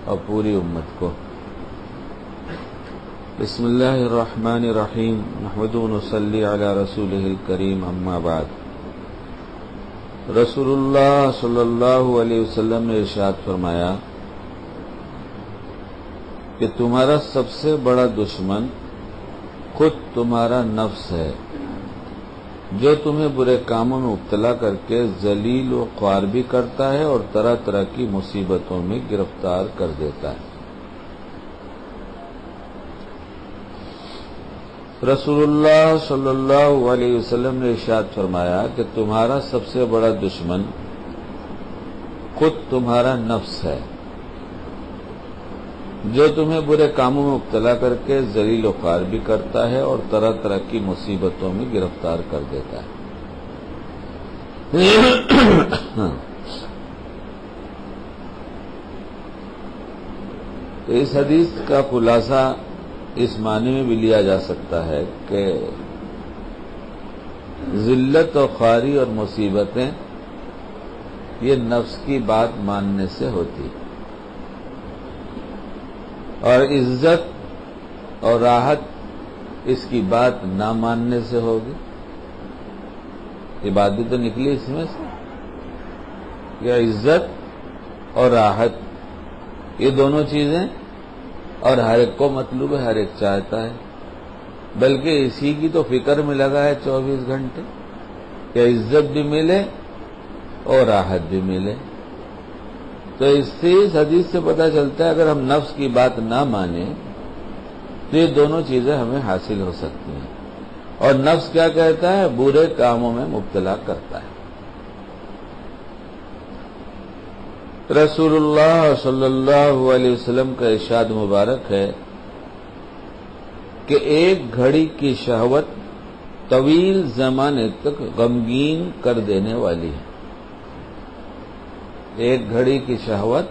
اور پوری امت کو۔ بسم اللہ الرحمن الرحیم، نحمدہ و نصلی علی رسولہ الکریم، اما بعد۔ رسول اللہ صلی اللہ علیہ وسلم نے ارشاد فرمایا کہ تمہارا سب سے بڑا دشمن خود تمہارا نفس ہے، جو تمہیں برے کاموں میں مبتلا کر کے ذلیل و خوار بھی کرتا ہے اور طرح طرح کی مصیبتوں میں گرفتار کر دیتا ہے۔ رسول اللہ صلی اللہ علیہ وسلم نے ارشاد فرمایا کہ تمہارا سب سے بڑا دشمن خود تمہارا نفس ہے، جو تمہیں برے کاموں میں مبتلا کر کے ذلیل و خوار بھی کرتا ہے اور طرح طرح کی مصیبتوں میں گرفتار کر دیتا ہے۔ تو اس حدیث کا خلاصہ اس معنی میں بھی لیا جا سکتا ہے کہ ذلت و خواری اور مصیبتیں یہ نفس کی بات ماننے سے ہوتی، اور عزت اور راحت اس کی بات نہ ماننے سے ہوگی۔ یہ بات بھی تو نکلی اس میں سے کہ عزت اور راحت یہ دونوں چیزیں اور ہر ایک کو مطلوب ہے، ہر ایک چاہتا ہے، بلکہ اسی کی تو فکر میں لگا ہے 24 گھنٹے کہ عزت بھی ملے اور راحت بھی ملے۔ تو اس حدیث سے پتہ چلتا ہے اگر ہم نفس کی بات نہ مانیں تو یہ دونوں چیزیں ہمیں حاصل ہو سکتی ہیں۔ اور نفس کیا کہتا ہے؟ برے کاموں میں مبتلا کرتا ہے۔ رسول اللہ صلی اللہ علیہ وسلم کا ارشاد مبارک ہے کہ ایک گھڑی کی شہوت طویل زمانے تک غمگین کر دینے والی ہے۔ ایک گھڑی کی شہوت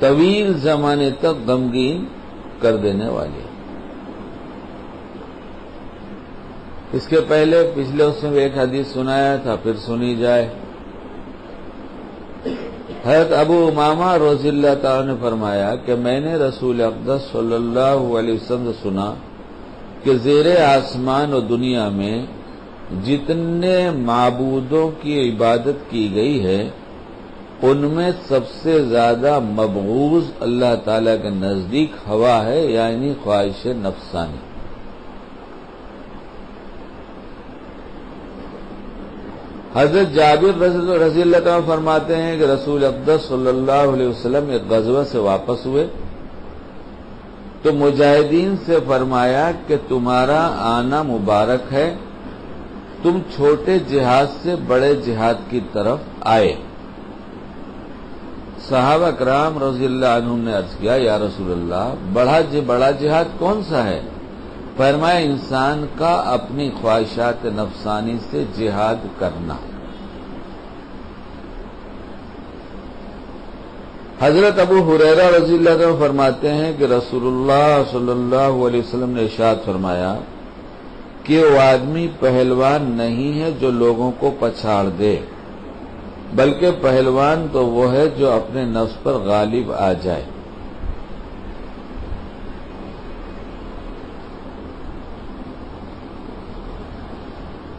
طویل زمانے تک غمگین کر دینے والی ہے۔ اس کے پہلے پچھلے اس میں ایک حدیث سنایا تھا، پھر سنی جائے۔ حضرت ابو امامہ رضی اللہ تعالیٰ نے فرمایا کہ میں نے رسول اقدس صلی اللہ علیہ وسلم سے سنا کہ زیر آسمان و دنیا میں جتنے معبودوں کی عبادت کی گئی ہے ان میں سب سے زیادہ مبغوض اللہ تعالیٰ کے نزدیک ہوا ہے، یعنی خواہش نفسانی۔ حضرت جابر رضی اللہ عنہ فرماتے ہیں کہ رسول اقدس صلی اللہ علیہ وسلم ایک غزوہ سے واپس ہوئے تو مجاہدین سے فرمایا کہ تمہارا آنا مبارک ہے، تم چھوٹے جہاد سے بڑے جہاد کی طرف آئے۔ صحابہ کرام رضی اللہ عنہم نے عرض کیا یا رسول اللہ بڑا جہاد کون سا ہے؟ فرمایا انسان کا اپنی خواہشات نفسانی سے جہاد کرنا۔ حضرت ابو ہریرہ رضی اللہ عنہ فرماتے ہیں کہ رسول اللہ صلی اللہ علیہ وسلم نے ارشاد فرمایا کہ وہ آدمی پہلوان نہیں ہے جو لوگوں کو پچھاڑ دے، بلکہ پہلوان تو وہ ہے جو اپنے نفس پر غالب آ جائے۔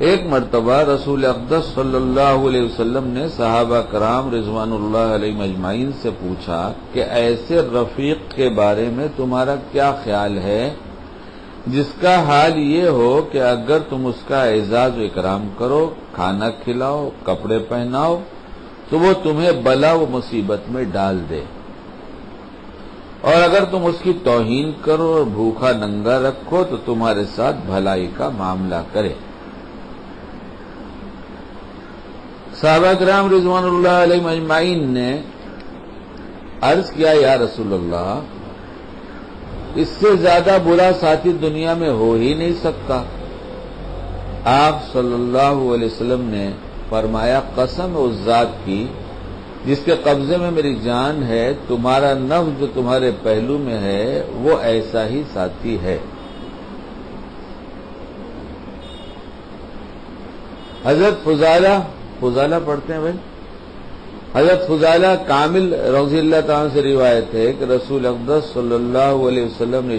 ایک مرتبہ رسول اقدس صلی اللہ علیہ وسلم نے صحابہ کرام رضوان اللہ علیہم اجمعین سے پوچھا کہ ایسے رفیق کے بارے میں تمہارا کیا خیال ہے جس کا حال یہ ہو کہ اگر تم اس کا اعزاز و اکرام کرو، کھانا کھلاؤ، کپڑے پہناؤ تو وہ تمہیں بلا و مصیبت میں ڈال دے، اور اگر تم اس کی توہین کرو اور بھوکا ننگا رکھو تو تمہارے ساتھ بھلائی کا معاملہ کرے۔ صحابہ کرام رضوان اللہ علیہم اجمعین نے عرض کیا یا رسول اللہ اس سے زیادہ برا ساتھی دنیا میں ہو ہی نہیں سکتا۔ آپ صلی اللہ علیہ وسلم نے فرمایا قسم اس ذات کی جس کے قبضے میں میری جان ہے، تمہارا نفس جو تمہارے پہلو میں ہے وہ ایسا ہی ساتھی ہے۔ حضرت فضالہ پڑھتے ہیں بھائی، حضرت فضالہ کامل رضی اللہ تعالیٰ سے روایت ہے کہ رسول اقدس صلی اللہ علیہ وسلم نے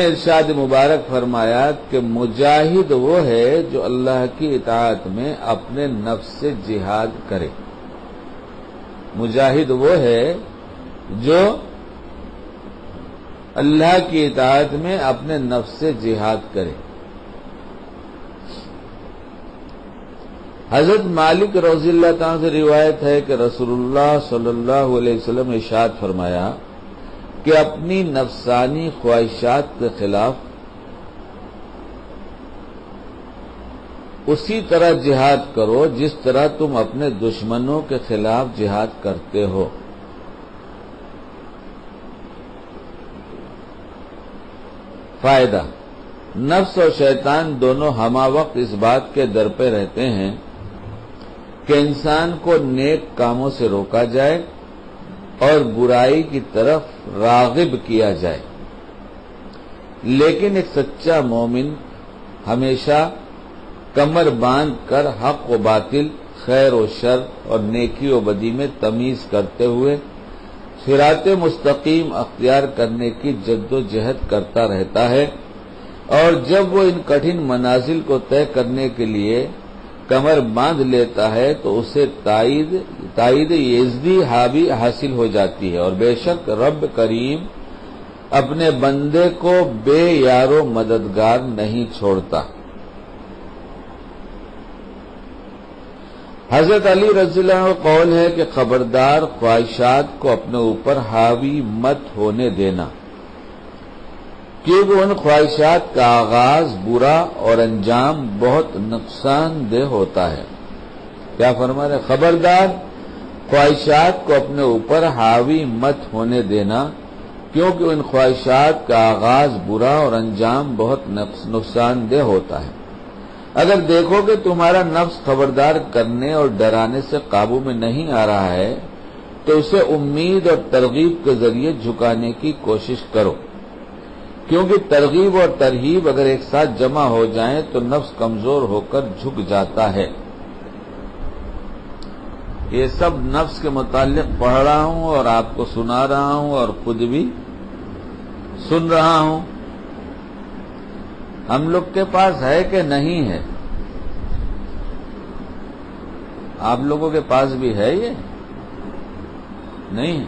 ارشاد مبارک فرمایا کہ مجاہد وہ ہے جو اللہ کی اطاعت میں اپنے نفس سے جہاد کرے. مجاہد وہ ہے جو اللہ کی اطاعت میں اپنے نفس سے جہاد کرے. حضرت مالک رضی اللہ تعالیٰ سے روایت ہے کہ رسول اللہ صلی اللہ علیہ وسلم نے ارشاد فرمایا کہ اپنی نفسانی خواہشات کے خلاف اسی طرح جہاد کرو جس طرح تم اپنے دشمنوں کے خلاف جہاد کرتے ہو. فائدہ: نفس اور شیطان دونوں ہمہ وقت اس بات کے در پہ رہتے ہیں کہ انسان کو نیک کاموں سے روکا جائے اور برائی کی طرف راغب کیا جائے، لیکن ایک سچا مومن ہمیشہ کمر باندھ کر حق و باطل، خیر و شر اور نیکی و بدی میں تمیز کرتے ہوئے صراط مستقیم اختیار کرنے کی جد و جہد کرتا رہتا ہے، اور جب وہ ان کٹھن منازل کو طے کرنے کے لیے کمر باندھ لیتا ہے تو اسے تائید یزدی حاوی حاصل ہو جاتی ہے، اور بے شک رب کریم اپنے بندے کو بے یار و مددگار نہیں چھوڑتا. حضرت علی رضی اللہ عنہ کا قول ہے کہ خبردار خواہشات کو اپنے اوپر حاوی مت ہونے دینا، کیونکہ ان خواہشات کا آغاز برا اور انجام بہت نقصان دہ ہوتا ہے. کیا فرما رہے؟ خبردار خواہشات کو اپنے اوپر حاوی مت ہونے دینا، کیونکہ ان خواہشات کا آغاز برا اور انجام بہت نقصان دہ ہوتا ہے. اگر دیکھو کہ تمہارا نفس خبردار کرنے اور ڈرانے سے قابو میں نہیں آ رہا ہے تو اسے امید اور ترغیب کے ذریعے جھکانے کی کوشش کرو، کیونکہ ترغیب اور ترہیب اگر ایک ساتھ جمع ہو جائیں تو نفس کمزور ہو کر جھک جاتا ہے. یہ سب نفس کے متعلق پڑھ رہا ہوں اور آپ کو سنا رہا ہوں اور خود بھی سن رہا ہوں. ہم لوگ کے پاس ہے کہ نہیں ہے؟ آپ لوگوں کے پاس بھی ہے؟ یہ نہیں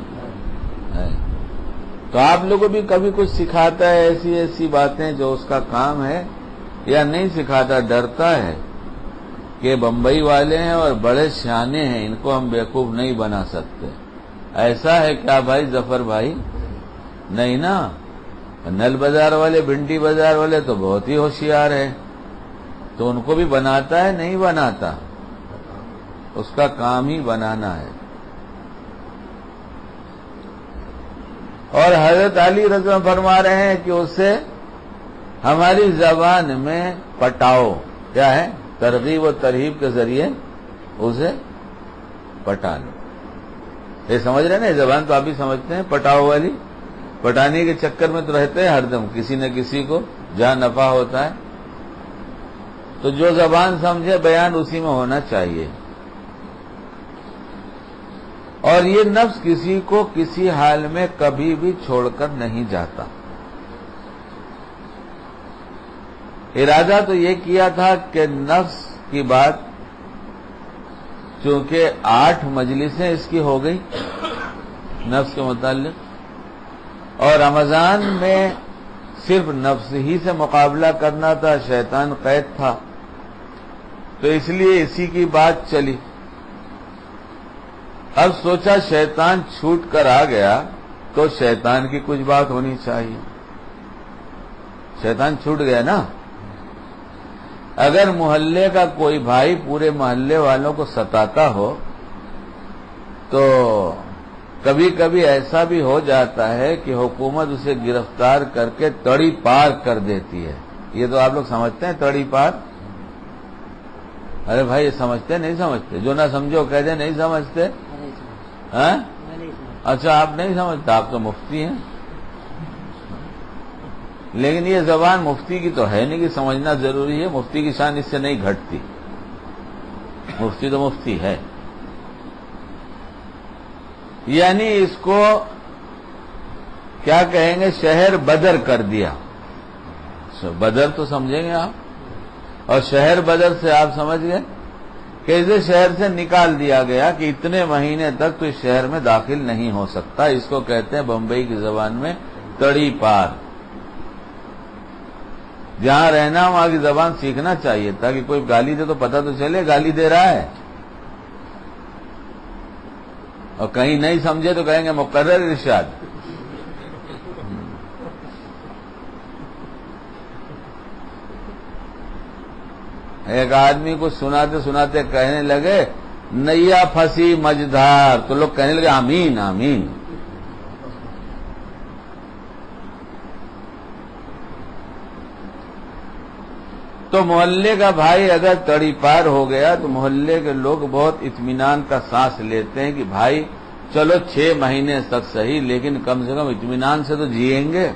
ہے. تو آپ لوگوں بھی کبھی کچھ سکھاتا ہے ایسی باتیں جو اس کا کام ہے، یا نہیں سکھاتا؟ ڈرتا ہے کہ بمبئی والے ہیں اور بڑے سیانے ہیں، ان کو ہم بیوقوف نہیں بنا سکتے. ایسا ہے کیا بھائی ظفر بھائی؟ نہیں نا. نل بازار والے، بھنڈی بازار والے تو بہت ہی ہوشیار ہے، تو ان کو بھی بناتا ہے؟ نہیں بناتا. اس کا کام ہی بنانا ہے. اور حضرت علی رضی اللہ عنہ فرما رہے ہیں کہ اسے ہماری زبان میں پٹاؤ. کیا ہے؟ ترغیب و ترہیب کے ذریعے اسے پٹا لو. یہ سمجھ رہے ہیں نا؟ زبان تو آپ بھی سمجھتے ہیں، پٹاؤ والی. پٹانے کے چکر میں تو رہتے ہیں ہر دم، کسی نہ کسی کو جہاں نفع ہوتا ہے. تو جو زبان سمجھے بیان اسی میں ہونا چاہیے. اور یہ نفس کسی کو کسی حال میں کبھی بھی چھوڑ کر نہیں جاتا. ارادہ تو یہ کیا تھا کہ نفس کی بات، چونکہ 8 مجلسیں اس کی ہو گئی نفس کے متعلق، اور رمضان میں صرف نفس ہی سے مقابلہ کرنا تھا، شیطان قید تھا، تو اس لیے اسی کی بات چلی. اب سوچا شیطان چھوٹ کر آ گیا تو شیطان کی کچھ بات ہونی چاہیے. شیطان چھوٹ گیا نا. اگر محلے کا کوئی بھائی پورے محلے والوں کو ستاتا ہو تو کبھی کبھی ایسا بھی ہو جاتا ہے کہ حکومت اسے گرفتار کر کے تڑی پار کر دیتی ہے. یہ تو آپ لوگ سمجھتے ہیں تڑی پار؟ ارے بھائی یہ سمجھتے نہیں سمجھتے؟ جو نہ سمجھو کہہ دیں نہیں سمجھتے. ہاں اچھا آپ نہیں سمجھتے، آپ تو مفتی ہیں. لیکن یہ زبان مفتی کی تو ہے نہیں کہ سمجھنا ضروری ہے. مفتی کی شان اس سے نہیں گھٹتی. مفتی تو مفتی ہے. یعنی اس کو کیا کہیں گے، شہر بدر کر دیا. بدر تو سمجھیں گے آپ، اور شہر بدر سے آپ سمجھ گئے کہ اسے شہر سے نکال دیا گیا کہ اتنے مہینے تک تو اس شہر میں داخل نہیں ہو سکتا. اس کو کہتے ہیں بمبئی کی زبان میں تڑی پار. جہاں رہنا وہاں کی زبان سیکھنا چاہیے تاکہ کوئی گالی دے تو پتہ تو چلے گالی دے رہا ہے، اور کہیں نہیں سمجھے تو کہیں گے مقرر ارشاد. ایک آدمی کو سناتے سناتے کہنے لگے نیا پھنسی مجدھار، تو لوگ کہنے لگے آمین آمین. تو محلے کا بھائی اگر تڑی پار ہو گیا تو محلے کے لوگ بہت اطمینان کا سانس لیتے ہیں کہ بھائی چلو 6 مہینے تک صحیح، لیکن کم سے کم اطمینان سے تو جیئیں گے.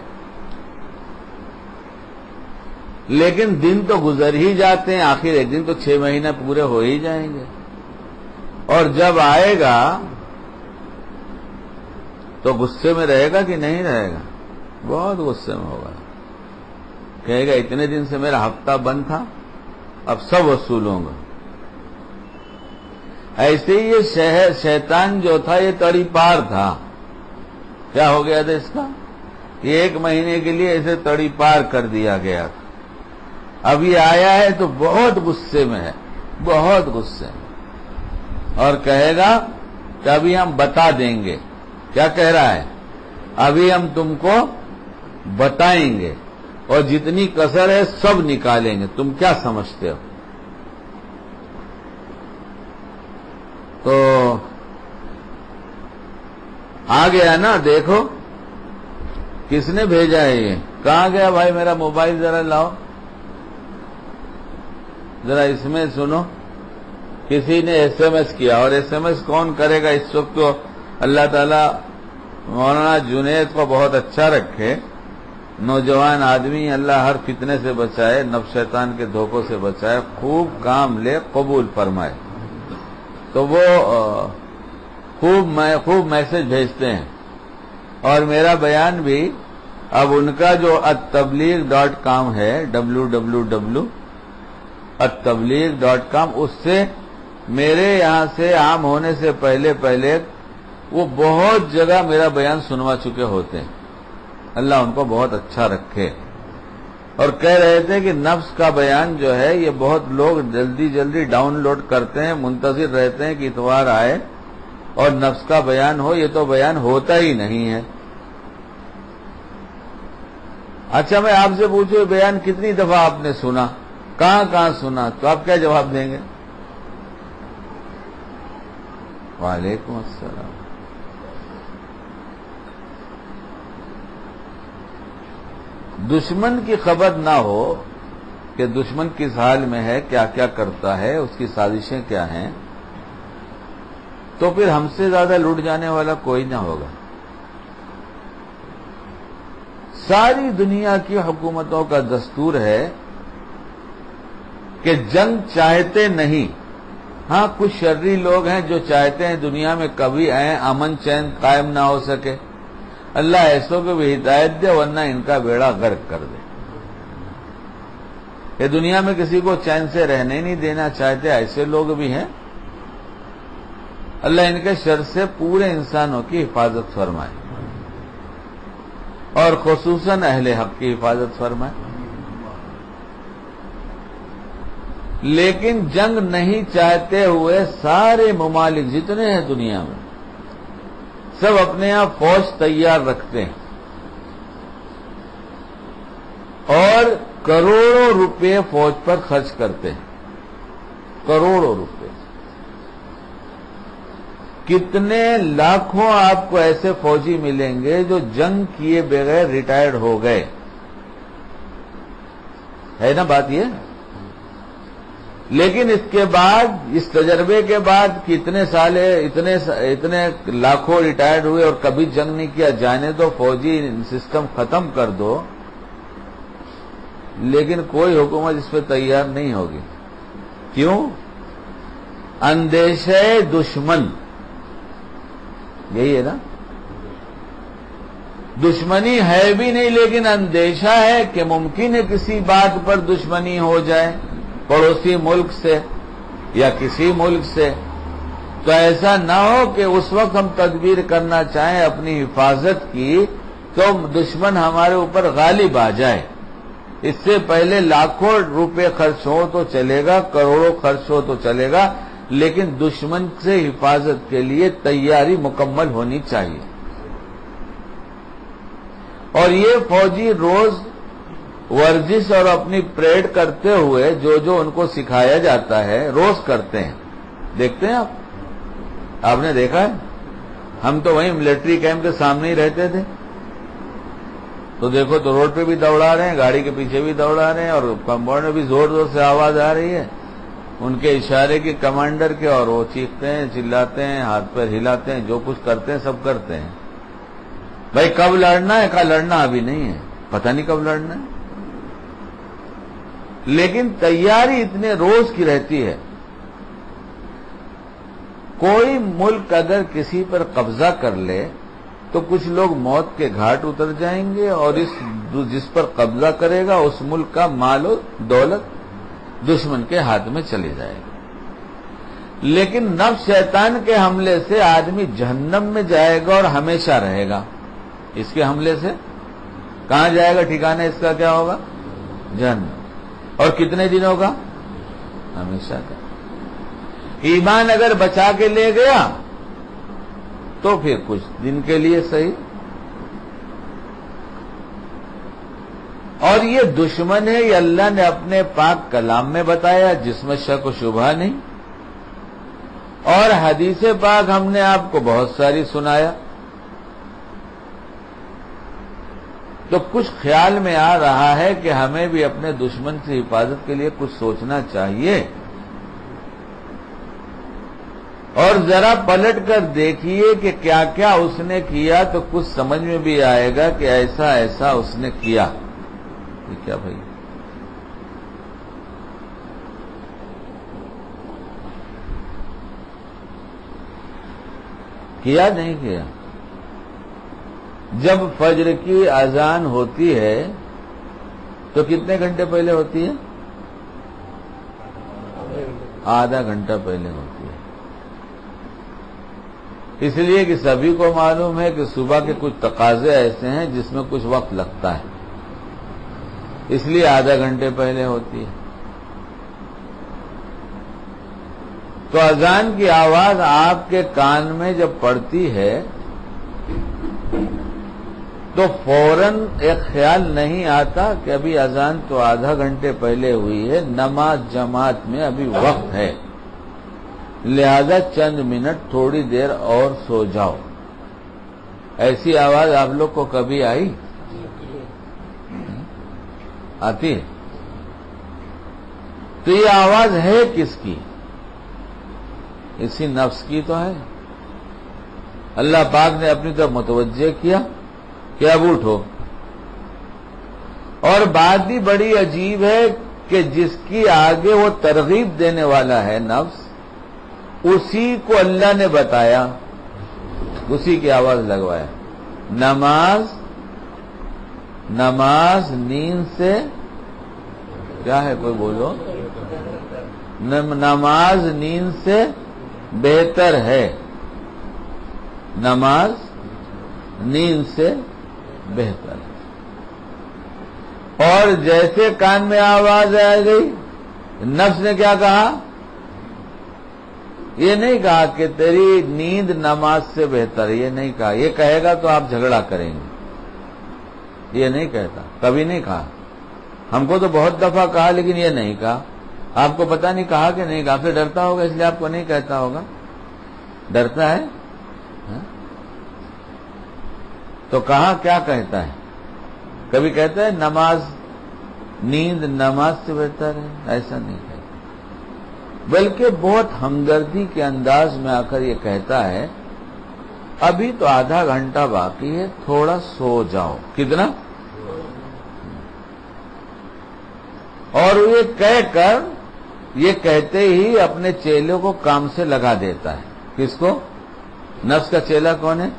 لیکن دن تو گزر ہی جاتے ہیں، آخر ایک دن تو 6 مہینے پورے ہو ہی جائیں گے. اور جب آئے گا تو غصے میں رہے گا کہ نہیں رہے گا؟ بہت غصے میں ہوگا. کہے گا اتنے دن سے میرا ہفتہ بند تھا، اب سب وصولوں گا. ایسے ہی یہ شیطان جو تھا یہ تڑی پار تھا. کیا ہو گیا تھا اس کا؟ یہ 1 مہینے کے لیے اسے تڑی پار کر دیا گیا تھا. اب یہ آیا ہے تو بہت غصے میں ہے، بہت غصے میں، اور کہے گا کہ ابھی ہم بتا دیں گے. کیا کہہ رہا ہے؟ ابھی ہم تم کو بتائیں گے اور جتنی کسر ہے سب نکالیں گے. تم کیا سمجھتے ہو؟ تو آ گیا نا، دیکھو کس نے بھیجا ہے یہ. کہاں گیا بھائی میرا موبائل؟ ذرا لاؤ، ذرا اس میں سنو. کسی نے ایس ایم ایس کیا، اور ایس ایم ایس کون کرے گا اس وقت؟ تو اللہ تعالی مولانا جنید کو بہت اچھا رکھے، نوجوان آدمی، اللہ ہر فتنے سے بچائے، نفس شیطان کے دھوکوں سے بچائے، خوب کام لے، قبول فرمائے. تو وہ خوب میسج بھیجتے ہیں. اور میرا بیان بھی اب ان کا جو attableegh.com ہے، www attableegh.com، اس سے میرے یہاں سے عام ہونے سے پہلے وہ بہت جگہ میرا بیان سنوا چکے ہوتے ہیں. اللہ ان کو بہت اچھا رکھے. اور کہہ رہے تھے کہ نفس کا بیان جو ہے یہ بہت لوگ جلدی ڈاؤن لوڈ کرتے ہیں، منتظر رہتے ہیں کہ اتوار آئے اور نفس کا بیان ہو. یہ تو بیان ہوتا ہی نہیں ہے. اچھا میں آپ سے پوچھوں بیان کتنی دفعہ آپ نے سنا، کہاں سنا؟ تو آپ کیا جواب دیں گے؟ وعلیکم السلام. دشمن کی خبر نہ ہو کہ دشمن کس حال میں ہے، کیا کیا کرتا ہے، اس کی سازشیں کیا ہیں، تو پھر ہم سے زیادہ لوٹ جانے والا کوئی نہ ہوگا. ساری دنیا کی حکومتوں کا دستور ہے کہ جنگ چاہتے نہیں. ہاں کچھ شرری لوگ ہیں جو چاہتے ہیں دنیا میں کبھی امن چین قائم نہ ہو سکے. اللہ ایسوں کو بھی ہدایت دے، ورنہ ان کا بیڑا غرق کر دے. کہ دنیا میں کسی کو چین سے رہنے نہیں دینا چاہتے، ایسے لوگ بھی ہیں. اللہ ان کے شر سے پورے انسانوں کی حفاظت فرمائے، اور خصوصاً اہل حق کی حفاظت فرمائے. لیکن جنگ نہیں چاہتے ہوئے سارے ممالک جتنے ہیں دنیا میں سب اپنے یہاں فوج تیار رکھتے ہیں، اور کروڑوں روپے فوج پر خرچ کرتے ہیں. کروڑوں روپے. کتنے لاکھوں آپ کو ایسے فوجی ملیں گے جو جنگ کیے بغیر ریٹائرڈ ہو گئے. ہے نا بات یہ؟ لیکن اس کے بعد، اس تجربے کے بعد کہ اتنے لاکھوں ریٹائرڈ ہوئے اور کبھی جنگ نہیں کیا، جانے دو فوجی سسٹم ختم کر دو، لیکن کوئی حکومت اس پہ تیار نہیں ہوگی. کیوں؟ اندیشہ دشمن. یہی ہے نا. دشمنی ہے بھی نہیں لیکن اندیشہ ہے کہ ممکن ہے کسی بات پر دشمنی ہو جائے پڑوسی ملک سے یا کسی ملک سے. تو ایسا نہ ہو کہ اس وقت ہم تدبیر کرنا چاہیں اپنی حفاظت کی تو دشمن ہمارے اوپر غالب آ جائے. اس سے پہلے لاکھوں روپے خرچ ہو تو چلے گا, کروڑوں خرچ ہو تو چلے گا, لیکن دشمن سے حفاظت کے لیے تیاری مکمل ہونی چاہیے. اور یہ فوجی روز ورزش اور اپنی پریڈ کرتے ہوئے جو ان کو سکھایا جاتا ہے روز کرتے ہیں. دیکھتے ہیں آپ نے دیکھا ہے. ہم تو وہیں ملٹری کیمپ کے سامنے ہی رہتے تھے, تو دیکھو تو روڈ پہ بھی دوڑا رہے ہیں, گاڑی کے پیچھے بھی دوڑا رہے ہیں, اور کمپاؤنڈ میں بھی زور زور سے آواز آ رہی ہے ان کے اشارے کی کمانڈر کے, اور وہ چیختے ہیں, چلاتے ہیں, ہاتھ پیر ہلاتے ہیں, جو کچھ کرتے ہیں سب کرتے ہیں. بھائی کب لڑنا ہے؟ کہا لڑنا ابھی نہیں ہے, پتہ نہیں کب لڑنا ہے, لیکن تیاری اتنے روز کی رہتی ہے. کوئی ملک اگر کسی پر قبضہ کر لے تو کچھ لوگ موت کے گھاٹ اتر جائیں گے, اور جس پر قبضہ کرے گا اس ملک کا مال و دولت دشمن کے ہاتھ میں چلی جائے گا. لیکن نفس شیطان کے حملے سے آدمی جہنم میں جائے گا اور ہمیشہ رہے گا. اس کے حملے سے کہاں جائے گا؟ ٹھکانہ اس کا کیا ہوگا؟ جہنم. اور کتنے دنوں کا؟ ہمیشہ کا. ایمان اگر بچا کے لے گیا تو پھر کچھ دن کے لیے صحیح. اور یہ دشمن ہے, یہ اللہ نے اپنے پاک کلام میں بتایا جس میں شک و شبہ نہیں, اور حدیث پاک ہم نے آپ کو بہت ساری سنایا. تو کچھ خیال میں آ رہا ہے کہ ہمیں بھی اپنے دشمن سے حفاظت کے لیے کچھ سوچنا چاہیے. اور ذرا پلٹ کر دیکھیے کہ کیا کیا اس نے کیا, تو کچھ سمجھ میں بھی آئے گا کہ ایسا ایسا اس نے کیا. کیا بھائی؟ کیا نہیں کیا؟ جب فجر کی اذان ہوتی ہے تو کتنے گھنٹے پہلے ہوتی ہے؟ آدھا گھنٹہ پہلے ہوتی ہے. اس لیے کہ سبھی کو معلوم ہے کہ صبح کے کچھ تقاضے ایسے ہیں جس میں کچھ وقت لگتا ہے, اس لیے آدھا گھنٹے پہلے ہوتی ہے. تو اذان کی آواز آپ کے کان میں جب پڑتی ہے تو فوراً ایک خیال نہیں آتا کہ ابھی اذان تو آدھا گھنٹے پہلے ہوئی ہے, نماز جماعت میں ابھی وقت ہے, لہذا چند منٹ تھوڑی دیر اور سو جاؤ. ایسی آواز آپ لوگ کو کبھی آئی؟ آتی ہے؟ تو یہ آواز ہے کس کی؟ اسی نفس کی تو ہے. اللہ پاک نے اپنی طرف متوجہ کیا کہ اب اٹھو. اور بات بھی بڑی عجیب ہے کہ جس کی آگے وہ ترغیب دینے والا ہے نفس, اسی کو اللہ نے بتایا, اسی کی آواز لگوایا. نماز نیند سے کیا ہے؟ کوئی بولو. نماز نیند سے بہتر ہے. نماز نیند سے بہتر ہے. اور جیسے کان میں آواز آ گئی, نفس نے کیا کہا؟ یہ نہیں کہا کہ تیری نیند نماز سے بہتر ہے, یہ نہیں کہا. یہ کہے گا تو آپ جھگڑا کریں گے, یہ نہیں کہتا, کبھی نہیں کہا. ہم کو تو بہت دفعہ کہا لیکن یہ نہیں کہا. آپ کو پتہ نہیں کہا کہ نہیں کہا, پھر ڈرتا ہوگا اس لیے آپ کو نہیں کہتا ہوگا. ڈرتا ہے تو کہاں کیا کہتا ہے؟ کبھی کہتا ہے نیند نماز سے بہتر ہے؟ ایسا نہیں کہتا, بلکہ بہت ہمدردی کے انداز میں آ کر یہ کہتا ہے ابھی تو آدھا گھنٹہ باقی ہے, تھوڑا سو جاؤ. کتنا؟ اور یہ کہہ کر, یہ کہتے ہی اپنے چیلوں کو کام سے لگا دیتا ہے. کس کو؟ نفس کا چیلا کون ہے؟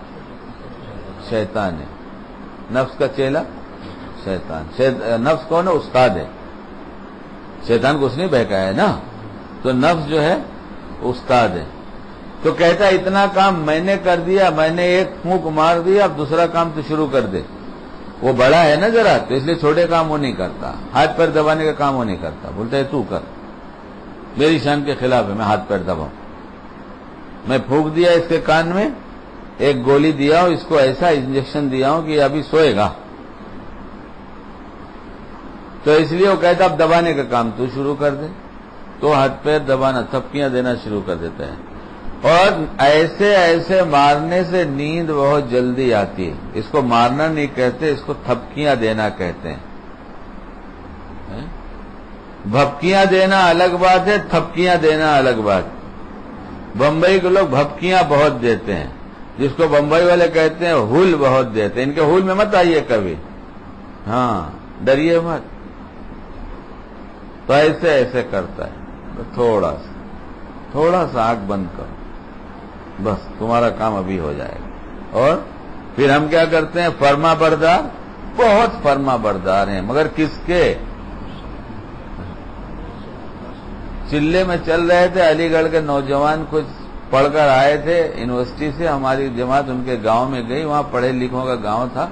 شیطان ہے. نفس کا چیلا شیطان. نفس کون ہے؟ استاد ہے. شیطان کو اس نے بہکایا ہے نا. تو نفس جو ہے استاد ہے. تو کہتا ہے اتنا کام میں نے کر دیا, میں نے ایک پھونک مار دیا, اب دوسرا کام تو شروع کر دے. وہ بڑا ہے نا ذرا, تو اس لیے چھوٹے کام وہ نہیں کرتا. ہاتھ پیر دبانے کا کام وہ نہیں کرتا. بولتا ہے تو کر, میری شان کے خلاف ہے, میں ہاتھ پیر دباؤں. میں پھونک دیا اس کے کان میں, ایک گولی دیا ہوں, اس کو ایسا انجیکشن دیا ہوں کہ ابھی سوئے گا. تو اس لیے وہ کہتا اب دبانے کا کام تو شروع کر دے. تو ہاتھ پیر دبانا, تھپکیاں دینا شروع کر دیتا ہے. اور ایسے ایسے مارنے سے نیند بہت جلدی آتی ہے. اس کو مارنا نہیں کہتے, اس کو تھپکیاں دینا کہتے ہیں. بھپکیاں دینا الگ بات ہے, تھپکیاں دینا الگ بات. بمبئی کے لوگ بھپکیاں بہت دیتے ہیں, جس کو بمبئی والے کہتے ہیں ہول بہت دیتے ہیں. ان کے ہول میں مت آئیے کبھی, ہاں ڈریے مت. تو ایسے ایسے کرتا ہے. تھوڑا سا آنکھ بند کرو, بس تمہارا کام ابھی ہو جائے گا. اور پھر ہم کیا کرتے ہیں؟ فرما بردار, بہت فرما بردار ہیں, مگر کس کے؟ چلے میں چل رہے تھے, علی گڑھ کے نوجوان کچھ پڑھ کر آئے تھے یونیورسٹی سے, ہماری جماعت ان کے گاؤں میں گئی. وہاں پڑھے لکھوں کا گاؤں تھا.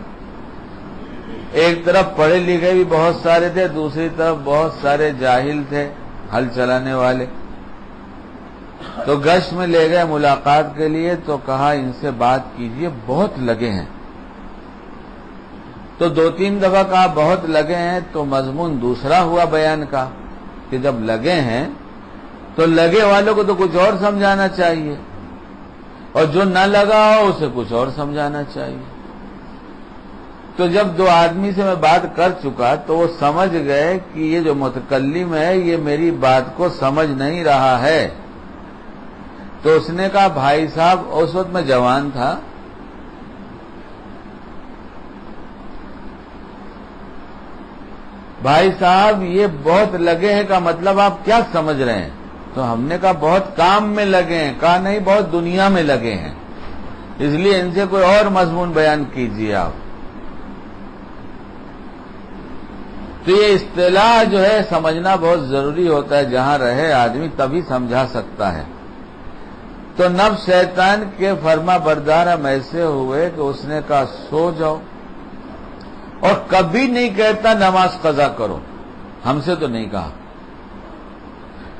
ایک طرف پڑھے لکھے بھی بہت سارے تھے, دوسری طرف بہت سارے جاہل تھے, ہل چلانے والے. تو گشت میں لے گئے ملاقات کے لیے, تو کہا ان سے بات کیجئے, بہت لگے ہیں. تو 2-3 دفعہ کہا بہت لگے ہیں, تو مضمون دوسرا ہوا بیان کا کہ جب لگے ہیں تو لگے والوں کو تو کچھ اور سمجھانا چاہیے, اور جو نہ لگا ہو اسے کچھ اور سمجھانا چاہیے. تو جب 2 آدمی سے میں بات کر چکا تو وہ سمجھ گئے کہ یہ جو متکلم ہے یہ میری بات کو سمجھ نہیں رہا ہے. تو اس نے کہا بھائی صاحب, اس وقت میں جوان تھا, بھائی صاحب یہ بہت لگے ہیں کا مطلب آپ کیا سمجھ رہے ہیں؟ تو ہم نے کہا بہت کام میں لگے ہیں. کہا نہیں, بہت دنیا میں لگے ہیں, اس لیے ان سے کوئی اور مضمون بیان کیجیے آپ. تو یہ اصطلاح جو ہے سمجھنا بہت ضروری ہوتا ہے, جہاں رہے آدمی تبھی سمجھا سکتا ہے. تو نفس شیطان کے فرما بردار ہم ایسے ہوئے کہ اس نے کہا سو جاؤ, اور کبھی نہیں کہتا نماز قضا کرو. ہم سے تو نہیں کہا.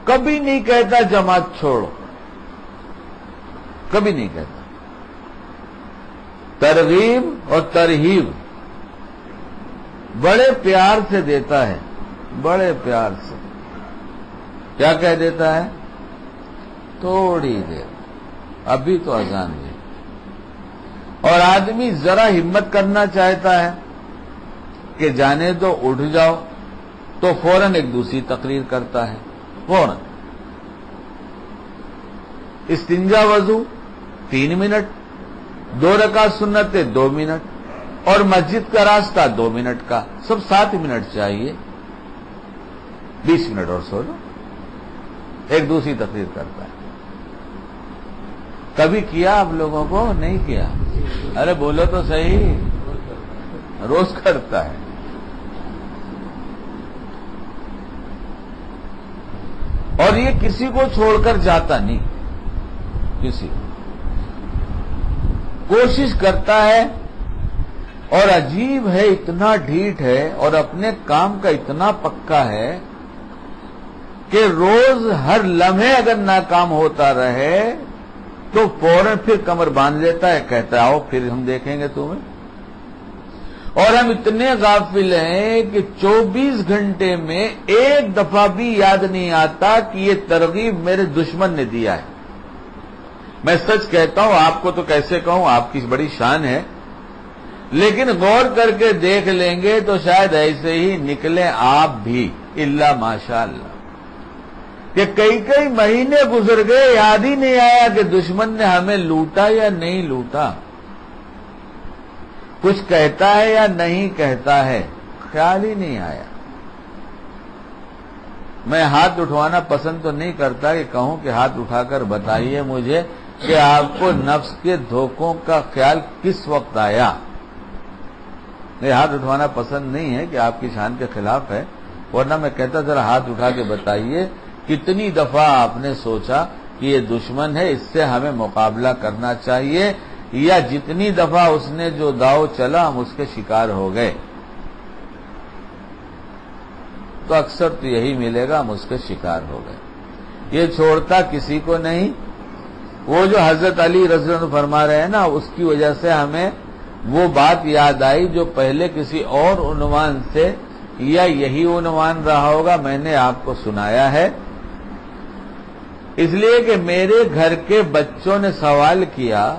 کبھی نہیں کہتا جماعت چھوڑو, کبھی نہیں کہتا. ترغیب اور ترہیب بڑے پیار سے دیتا ہے, بڑے پیار سے. کیا کہہ دیتا ہے؟ تھوڑی دیر, ابھی تو اذان ہے. اور آدمی ذرا ہمت کرنا چاہتا ہے کہ جانے دو, اٹھ جاؤ, تو فوراً ایک دوسری تقریر کرتا ہے. فوراً استنجا وضو 3 منٹ, 2 رکعت سنتیں 2 منٹ, اور مسجد کا راستہ 2 منٹ کا, سب 7 منٹ چاہیے. 20 منٹ اور سو لو. ایک دوسری تقریر کرتا ہے. کبھی کیا آپ لوگوں کو؟ نہیں کیا. ارے بولو تو صحیح. روز کرتا ہے. اور یہ کسی کو چھوڑ کر جاتا نہیں, کسی کوشش کرتا ہے. اور عجیب ہے, اتنا ڈھیٹ ہے اور اپنے کام کا اتنا پکا ہے کہ روز ہر لمحے اگر ناکام ہوتا رہے تو فوراً پھر کمر باندھ لیتا ہے, کہتا ہے آؤ پھر ہم دیکھیں گے تمہیں. اور ہم اتنے غافل ہیں کہ 24 گھنٹے میں ایک دفعہ بھی یاد نہیں آتا کہ یہ ترغیب میرے دشمن نے دیا ہے. میں سچ کہتا ہوں, آپ کو تو کیسے کہوں, آپ کی بڑی شان ہے, لیکن غور کر کے دیکھ لیں گے تو شاید ایسے ہی نکلے آپ بھی, الا ماشاء اللہ, کہ کئی مہینے گزر گئے, یاد ہی نہیں آیا کہ دشمن نے ہمیں لوٹا یا نہیں لوٹا, کچھ کہتا ہے یا نہیں کہتا ہے, خیال ہی نہیں آیا. میں ہاتھ اٹھوانا پسند تو نہیں کرتا کہ کہوں کہ ہاتھ اٹھا کر بتائیے مجھے کہ آپ کو نفس کے دھوکوں کا خیال کس وقت آیا؟ یہ ہاتھ اٹھوانا پسند نہیں ہے کہ آپ کی شان کے خلاف ہے، ورنہ میں کہتا ذرا ہاتھ اٹھا کے بتائیے کتنی دفعہ آپ نے سوچا کہ یہ دشمن ہے، اس سے ہمیں مقابلہ کرنا چاہیے، یا جتنی دفعہ اس نے جو داؤ چلا ہم اس کے شکار ہو گئے؟ تو اکثر تو یہی ملے گا، ہم اس کے شکار ہو گئے۔ یہ چھوڑتا کسی کو نہیں۔ وہ جو حضرت علی رضی اللہ عنہ فرما رہے ہیں نا، اس کی وجہ سے ہمیں وہ بات یاد آئی جو پہلے کسی اور عنوان سے یا یہی عنوان رہا ہوگا میں نے آپ کو سنایا ہے، اس لیے کہ میرے گھر کے بچوں نے سوال کیا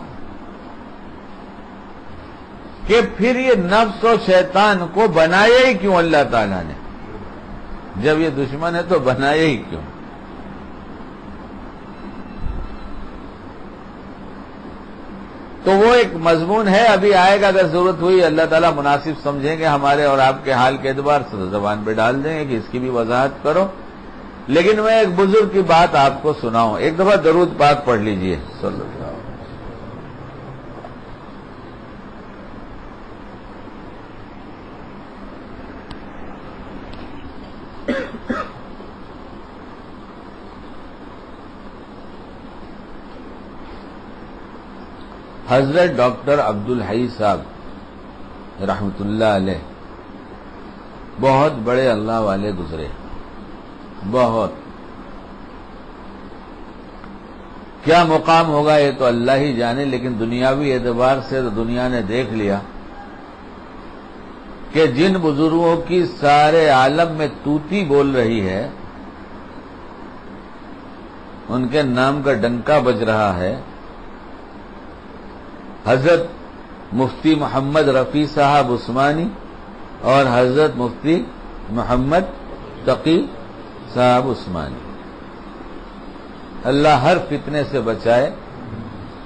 کہ پھر یہ نفس و شیطان کو بنایا ہی کیوں اللہ تعالیٰ نے؟ جب یہ دشمن ہے تو بنایا ہی کیوں؟ تو وہ ایک مضمون ہے، ابھی آئے گا، اگر ضرورت ہوئی اللہ تعالیٰ مناسب سمجھیں گے ہمارے اور آپ کے حال کے اعتبار سے زبان پہ ڈال دیں گے کہ اس کی بھی وضاحت کرو۔ لیکن میں ایک بزرگ کی بات آپ کو سناؤں، ایک دفعہ درود پاک پڑھ لیجئے صلی اللہ علیہ وسلم۔ حضرت ڈاکٹر عبدالحی صاحب رحمت اللہ علیہ بہت بڑے اللہ والے گزرے، بہت۔ کیا مقام ہوگا یہ تو اللہ ہی جانے، لیکن دنیاوی اعتبار سے تو دنیا نے دیکھ لیا کہ جن بزرگوں کی سارے عالم میں توتی بول رہی ہے، ان کے نام کا ڈنکا بج رہا ہے، حضرت مفتی محمد رفیع صاحب عثمانی اور حضرت مفتی محمد تقی صاحب عثمانی، اللہ ہر فتنے سے بچائے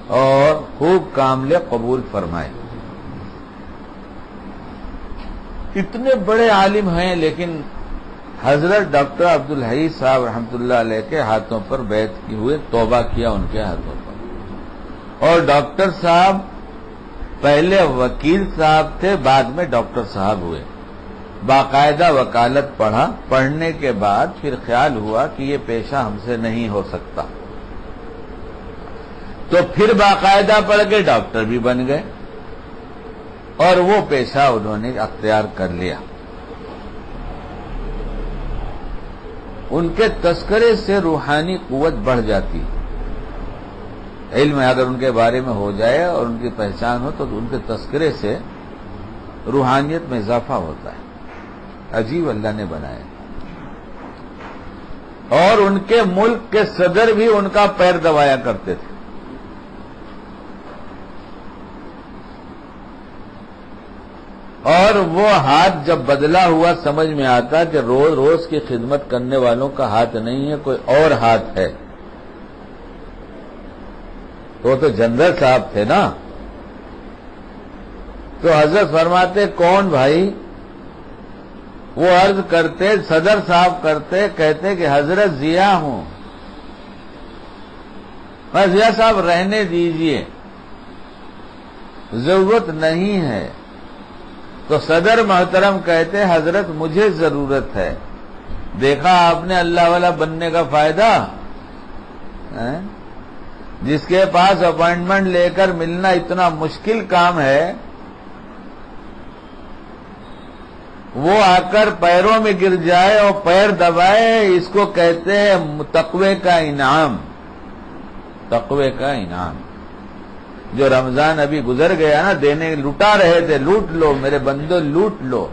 اور خوب کامل قبول فرمائے۔ اتنے بڑے عالم ہیں، لیکن حضرت ڈاکٹر عبدالحی صاحب رحمۃ اللہ علیہ کے ہاتھوں پر بیعت کی ہوئے، توبہ کیا ان کے ہاتھوں پر۔ اور ڈاکٹر صاحب پہلے وکیل صاحب تھے، بعد میں ڈاکٹر صاحب ہوئے، باقاعدہ وکالت پڑھا، پڑھنے کے بعد پھر خیال ہوا کہ یہ پیشہ ہم سے نہیں ہو سکتا، تو پھر باقاعدہ پڑھ کے ڈاکٹر بھی بن گئے اور وہ پیشہ انہوں نے اختیار کر لیا۔ ان کے تذکرے سے روحانی قوت بڑھ جاتی، علم اگر ان کے بارے میں ہو جائے اور ان کی پہچان ہو تو ان کے تذکرے سے روحانیت میں اضافہ ہوتا ہے۔ عجیب اللہ نے بنایا۔ اور ان کے ملک کے صدر بھی ان کا پیر دبایا کرتے تھے۔ اور وہ ہاتھ جب بدلا ہوا سمجھ میں آتا کہ روز روز کی خدمت کرنے والوں کا ہاتھ نہیں ہے، کوئی اور ہاتھ ہے۔ وہ تو جنرل صاحب تھے نا، تو حضرت فرماتے کون بھائی؟ وہ عرض کرتے، صدر صاحب کرتے، کہتے کہ حضرت ضیاء ہوں۔ میں ضیاء صاحب رہنے دیجئے، ضرورت نہیں ہے۔ تو صدر محترم کہتے حضرت مجھے ضرورت ہے۔ دیکھا آپ نے اللہ والا بننے کا فائدہ؟ جس کے پاس اپائنٹمنٹ لے کر ملنا اتنا مشکل کام ہے، وہ آ کر پیروں میں گر جائے اور پیر دبائے، اس کو کہتے ہیں تقوی کا انعام۔ تقوی کا انعام جو رمضان ابھی گزر گیا نا، دینے لٹا رہے تھے، لوٹ لو میرے بندو لوٹ لو۔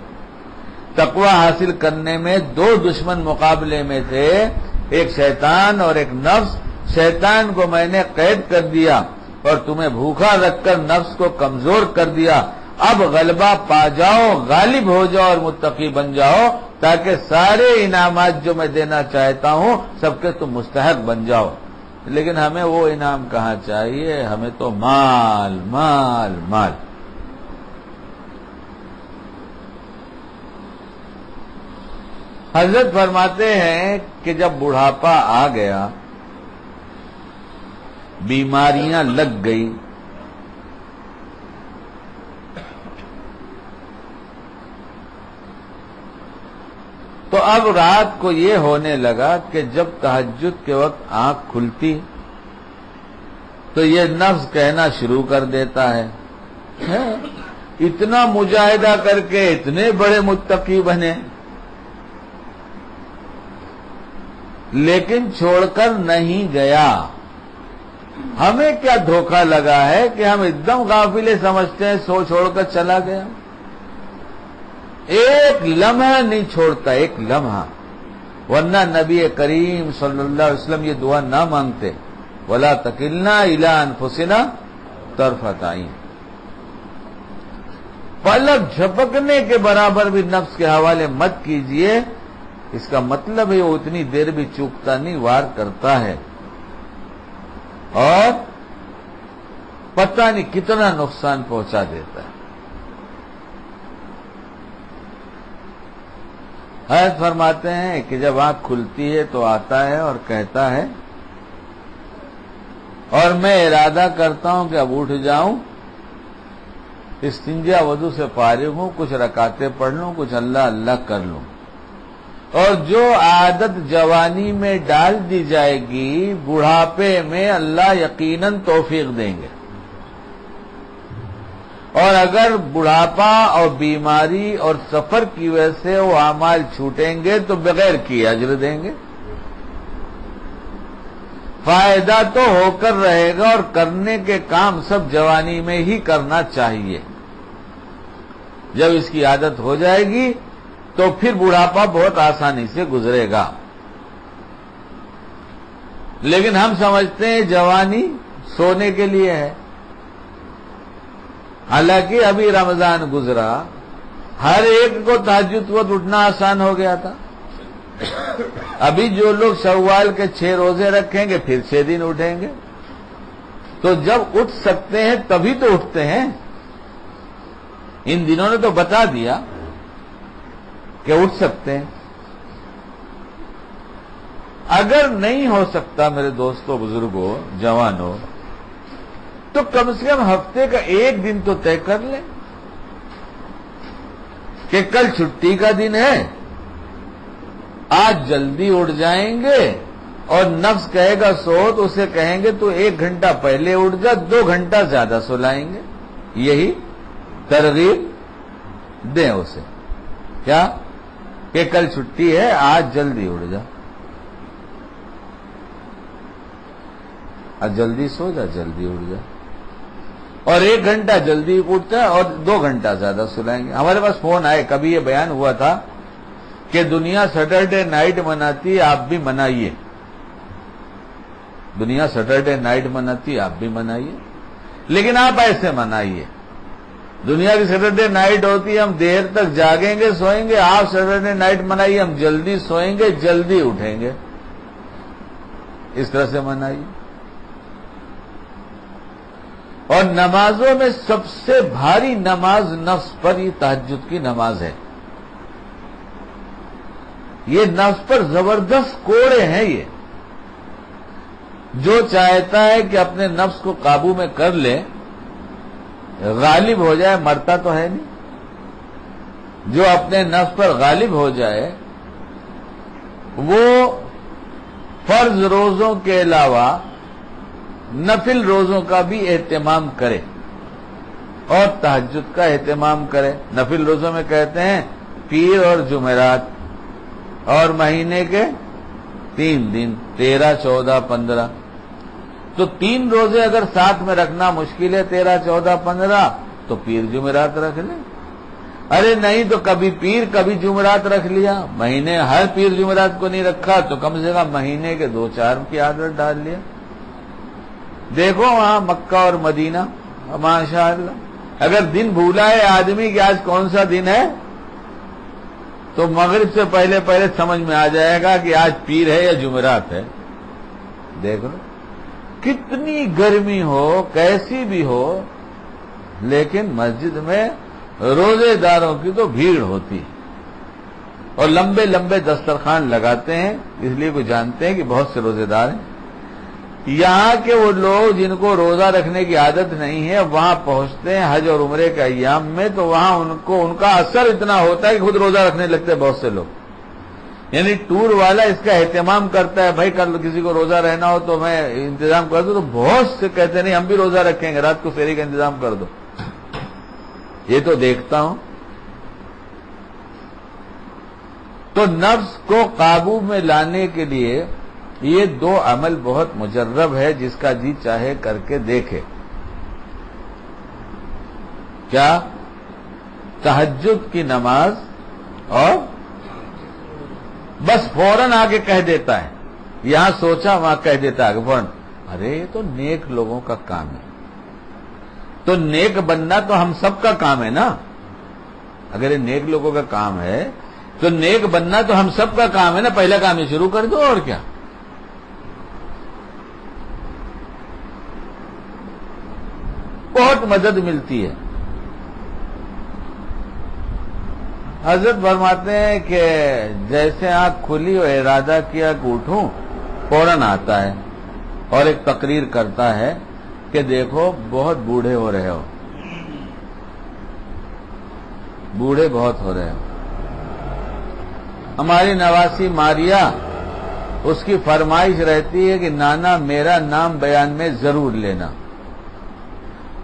تقوی حاصل کرنے میں دو دشمن مقابلے میں تھے، ایک شیطان اور ایک نفس۔ شیطان کو میں نے قید کر دیا اور تمہیں بھوکا رکھ کر نفس کو کمزور کر دیا۔ اب غلبہ پا جاؤ، غالب ہو جاؤ اور متقی بن جاؤ، تاکہ سارے انعامات جو میں دینا چاہتا ہوں سب کے تم مستحق بن جاؤ۔ لیکن ہمیں وہ انعام کہاں چاہیے، ہمیں تو مال مال مال۔ حضرت فرماتے ہیں کہ جب بڑھاپا آ گیا، بیماریاں لگ گئی. تو اب رات کو یہ ہونے لگا کہ جب تہجد کے وقت آنکھ کھلتی تو یہ نفس کہنا شروع کر دیتا ہے اتنا مجاہدہ کر کے اتنے بڑے متقی بنے لیکن چھوڑ کر نہیں گیا. ہمیں کیا دھوکہ لگا ہے کہ ہم ایک دم غافلے سمجھتے ہیں سو چھوڑ کر چلا گیا. ایک لمحہ نہیں چھوڑتا، ایک لمحہ. ورنہ نبی کریم صلی اللہ علیہ وسلم یہ دعا نہ مانگتے وَلَا تَكِلْنَا إِلَىٰ أَنفُسِنَا طَرْفَتَ عَيْنٍ. پلک جھپکنے کے برابر بھی نفس کے حوالے مت کیجئے. اس کا مطلب ہے وہ اتنی دیر بھی چوکتا نہیں، وار کرتا ہے اور پتہ نہیں کتنا نقصان پہنچا دیتا ہے. حضرت فرماتے ہیں کہ جب آنکھ کھلتی ہے تو آتا ہے اور کہتا ہے اور میں ارادہ کرتا ہوں کہ اب اٹھ جاؤں، استنجا وضو سے فارغ ہوں، کچھ رکعتیں پڑھ لوں، کچھ اللہ اللہ کر لوں. اور جو عادت جوانی میں ڈال دی جائے گی بڑھاپے میں اللہ یقیناً توفیق دیں گے. اور اگر بڑھاپا اور بیماری اور سفر کی وجہ سے وہ اعمال چھوٹیں گے تو بغیر کی اجر دیں گے. فائدہ تو ہو کر رہے گا اور کرنے کے کام سب جوانی میں ہی کرنا چاہیے. جب اس کی عادت ہو جائے گی تو پھر بڑھاپا بہت آسانی سے گزرے گا. لیکن ہم سمجھتے ہیں جوانی سونے کے لیے ہے. حالانکہ ابھی رمضان گزرا، ہر ایک کو تہجد وقت اٹھنا آسان ہو گیا تھا. ابھی جو لوگ شوال کے 6 روزے رکھیں گے پھر 6 دن اٹھیں گے. تو جب اٹھ سکتے ہیں تبھی تو اٹھتے ہیں. ان دنوں نے تو بتا دیا کہ اٹھ سکتے ہیں. اگر نہیں ہو سکتا میرے دوستوں بزرگوں جوانوں تو کم سے کم ہفتے کا ایک دن تو طے کر لیں کہ کل چھٹی کا دن ہے، آج جلدی اٹھ جائیں گے. اور نفس کہے گا سو تو اسے کہیں گے تو 1 گھنٹہ پہلے اٹھ جا، 2 گھنٹہ زیادہ سلائیں گے. یہی ترغیب دیں اسے کیا کہ کل چھٹی ہے آج جلدی اٹھ جا، آج جلدی سو جا جلدی اٹھ جا. اور 1 گھنٹہ جلدی اٹھتا ہے اور 2 گھنٹہ زیادہ سلائیں گے. ہمارے پاس فون آئے، کبھی یہ بیان ہوا تھا کہ دنیا سیٹرڈے نائٹ مناتی ہے آپ بھی منائیے. دنیا سیٹرڈے نائٹ مناتی ہے آپ بھی منائیے، لیکن آپ ایسے منائیے. دنیا کی سیٹرڈے نائٹ ہوتی ہے ہم دیر تک جاگیں گے سوئیں گے، آپ سیٹرڈے نائٹ منائیے ہم جلدی سوئیں گے جلدی اٹھیں گے. اس طرح سے منائیے. اور نمازوں میں سب سے بھاری نماز نفس پر یہ تہجد کی نماز ہے. یہ نفس پر زبردست کوڑے ہیں. یہ جو چاہتا ہے کہ اپنے نفس کو قابو میں کر لے، غالب ہو جائے، مرتا تو ہے نہیں. جو اپنے نفس پر غالب ہو جائے وہ فرض روزوں کے علاوہ نفل روزوں کا بھی اہتمام کرے اور تہجد کا اہتمام کرے. نفل روزوں میں کہتے ہیں پیر اور جمعرات، اور مہینے کے 3 دن 13 14 15. تو 3 روزے اگر ساتھ میں رکھنا مشکل ہے 13 14 15 تو پیر جمعرات رکھ لیں. ارے نہیں تو کبھی پیر کبھی جمعرات رکھ لیا. مہینے ہر پیر جمعرات کو نہیں رکھا تو کم سے کم مہینے کے 2-4 کی عادت ڈال لیا. دیکھو وہاں مکہ اور مدینہ ماشاء اللہ، اگر دن بھولا ہے آدمی کہ آج کون سا دن ہے تو مغرب سے پہلے سمجھ میں آ جائے گا کہ آج پیر ہے یا جمعرات ہے. دیکھ لو کتنی گرمی ہو کیسی بھی ہو، لیکن مسجد میں روزے داروں کی تو بھیڑ ہوتی ہے اور لمبے لمبے دسترخوان لگاتے ہیں، اس لیے وہ جانتے ہیں کہ بہت سے روزے دار ہیں. یہاں کے وہ لوگ جن کو روزہ رکھنے کی عادت نہیں ہے وہاں پہنچتے ہیں حج اور عمرے کے ایام میں تو وہاں ان کا اثر اتنا ہوتا ہے کہ خود روزہ رکھنے لگتے ہیں بہت سے لوگ. یعنی ٹور والا اس کا اہتمام کرتا ہے, بھائی کل کسی کو روزہ رہنا ہو تو میں انتظام کر دوں, تو بہت سے کہتے ہیں نہیں ہم بھی روزہ رکھیں گے, رات کو فیری کا انتظام کر دو. یہ تو دیکھتا ہوں. تو نفس کو قابو میں لانے کے لیے یہ دو عمل بہت مجرب ہے, جس کا جی چاہے کر کے دیکھے. کیا؟ تہجد کی نماز, اور بس فوراً آگے کہہ دیتا ہے, یہاں سوچا وہاں کہہ دیتا ہے فوراً, ارے یہ تو نیک لوگوں کا کام ہے. تو نیک بننا تو ہم سب کا کام ہے نا. اگر یہ نیک لوگوں کا کام ہے تو نیک بننا تو ہم سب کا کام ہے نا. پہلا کام یہ شروع کر دو, اور کیا. بہت مدد ملتی ہے. حضرت فرماتے ہیں کہ جیسے آنکھ کھلی اور ارادہ کیا کہ اٹھوں, فوراً آتا ہے اور ایک تقریر کرتا ہے کہ دیکھو بہت بوڑھے ہو رہے ہو, بوڑھے بہت ہو رہے ہو. ہماری نواسی ماریا, اس کی فرمائش رہتی ہے کہ نانا میرا نام بیان میں ضرور لینا.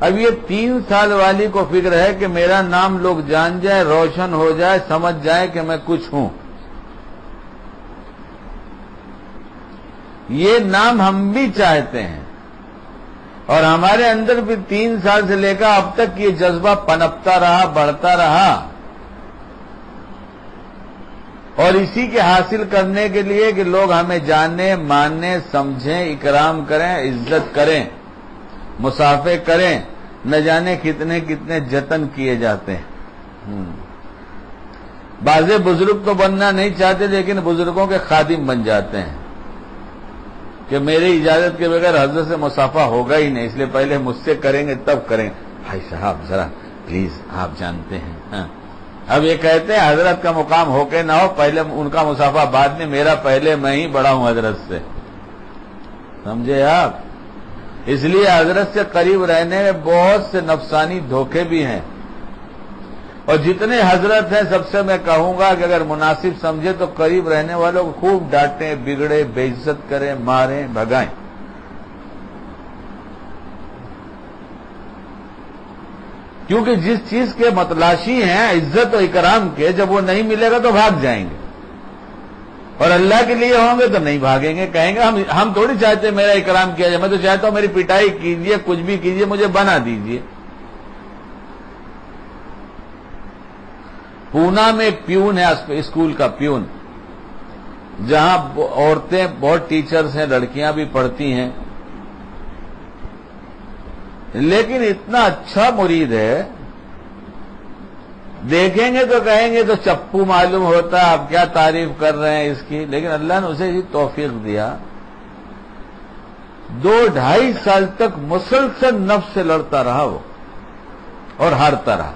اب یہ 3 سال والی کو فکر ہے کہ میرا نام لوگ جان جائے, روشن ہو جائے, سمجھ جائے کہ میں کچھ ہوں. یہ نام ہم بھی چاہتے ہیں, اور ہمارے اندر بھی 3 سال سے لے کر اب تک یہ جذبہ پنپتا رہا, بڑھتا رہا. اور اسی کے حاصل کرنے کے لیے کہ لوگ ہمیں جانیں, مانیں, سمجھیں, اکرام کریں, عزت کریں, مسافے کریں, نہ جانے کتنے کتنے جتن کیے جاتے ہیں. بعض بزرگ تو بننا نہیں چاہتے لیکن بزرگوں کے خادم بن جاتے ہیں کہ میری اجازت کے بغیر حضرت سے مسافہ ہوگا ہی نہیں, اس لیے پہلے مجھ سے کریں گے تب کریں گے. بھائی صاحب ذرا پلیز, آپ جانتے ہیں. اب یہ کہتے ہیں حضرت کا مقام ہو کے نہ ہو, پہلے ان کا مسافہ بعد میں, میرا پہلے میں ہی بڑا ہوں حضرت سے. سمجھے آپ؟ اس لیے حضرت سے قریب رہنے میں بہت سے نفسانی دھوکے بھی ہیں. اور جتنے حضرت ہیں سب سے میں کہوں گا کہ اگر مناسب سمجھے تو قریب رہنے والوں کو خوب ڈانٹیں, بگڑے, بے عزت کریں, ماریں, بھگائیں. کیونکہ جس چیز کے متلاشی ہیں عزت و اکرام کے, جب وہ نہیں ملے گا تو بھاگ جائیں گے. اور اللہ کے لیے ہوں گے تو نہیں بھاگیں گے, کہیں گے ہم تھوڑی چاہتے میرا اکرام کیا جائے, میں تو چاہتا ہوں میری پٹائی کیجئے, کچھ بھی کیجئے, مجھے بنا دیجئے. پونا میں ایک پیون ہے, اسکول کا پیون, جہاں عورتیں بہت ٹیچرز ہیں, لڑکیاں بھی پڑھتی ہیں, لیکن اتنا اچھا مرید ہے, دیکھیں گے تو کہیں گے تو چپو معلوم ہوتا ہے, آپ کیا تعریف کر رہے ہیں اس کی. لیکن اللہ نے اسے یہ توفیق دیا, 2-2.5 سال تک مسلسل نفس سے لڑتا رہا وہ, اور ہارتا رہا,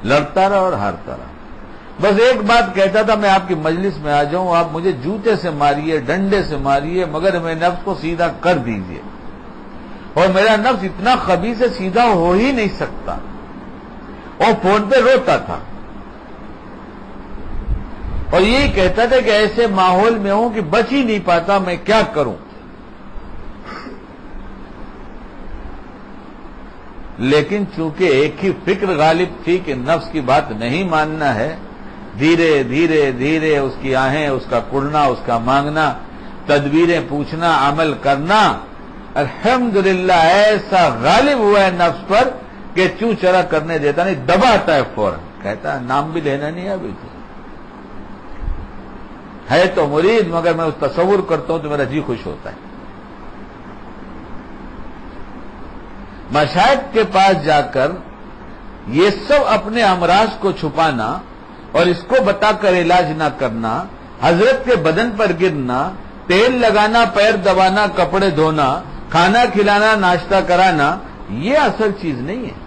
لڑتا رہا اور ہارتا رہا. بس ایک بات کہتا تھا, میں آپ کی مجلس میں آ جاؤں, آپ مجھے جوتے سے ماریے, ڈنڈے سے ماریے, مگر میں نفس کو سیدھا کر دیجئے. اور میرا نفس اتنا خبیث ہے, سیدھا ہو ہی نہیں سکتا. اور فون پہ روتا تھا, اور یہی کہتا تھا کہ ایسے ماحول میں ہوں کہ بچ ہی نہیں پاتا, میں کیا کروں. لیکن چونکہ ایک ہی فکر غالب تھی کہ نفس کی بات نہیں ماننا ہے, دھیرے دھیرے دھیرے اس کی آہیں, اس کا کڑنا, اس کا مانگنا, تدبیریں پوچھنا, عمل کرنا, الحمدللہ ایسا غالب ہوا ہے نفس پر کہ چوں چرا کرنے دیتا نہیں, دباتا ہے فوراً. کہتا ہے نام بھی لینا نہیں ابھی تو ہے تو مرید, مگر میں اس تصور کرتا ہوں تو میرا جی خوش ہوتا ہے. مشائخ کے پاس جا کر یہ سب اپنے امراض کو چھپانا اور اس کو بتا کر علاج نہ کرنا, حضرت کے بدن پر گرنا, تیل لگانا, پیر دبانا, کپڑے دھونا, کھانا کھلانا, ناشتہ کرانا, یہ اصل چیز نہیں ہے.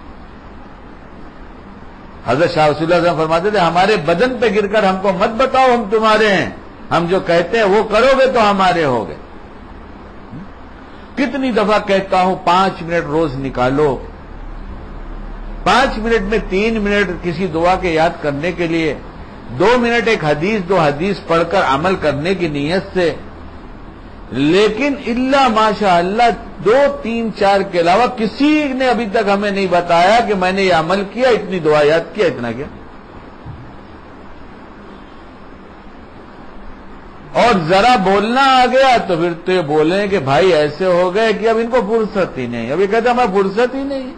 حضرت شاہ رسول اللہ صلی اللہ علیہ وسلم فرماتے تھے ہمارے بدن پہ گر کر ہم کو مت بتاؤ ہم تمہارے ہیں, ہم جو کہتے ہیں وہ کرو گے تو ہمارے ہو گے. کتنی دفعہ کہتا ہوں 5 منٹ روز نکالو. 5 منٹ میں 3 منٹ کسی دعا کے یاد کرنے کے لیے، 2 منٹ ایک حدیث 2 حدیث پڑھ کر عمل کرنے کی نیت سے. لیکن اللہ ماشاء اللہ 2 3 4 کے علاوہ کسی نے ابھی تک ہمیں نہیں بتایا کہ میں نے یہ عمل کیا، اتنی دعا یاد کیا، اتنا کیا. اور ذرا بولنا آ گیا تو پھر تو یہ بولیں کہ بھائی ایسے ہو گئے کہ اب ان کو فرصت ہی نہیں. اب یہ کہتے ہیں ہمیں فرصت ہی نہیں.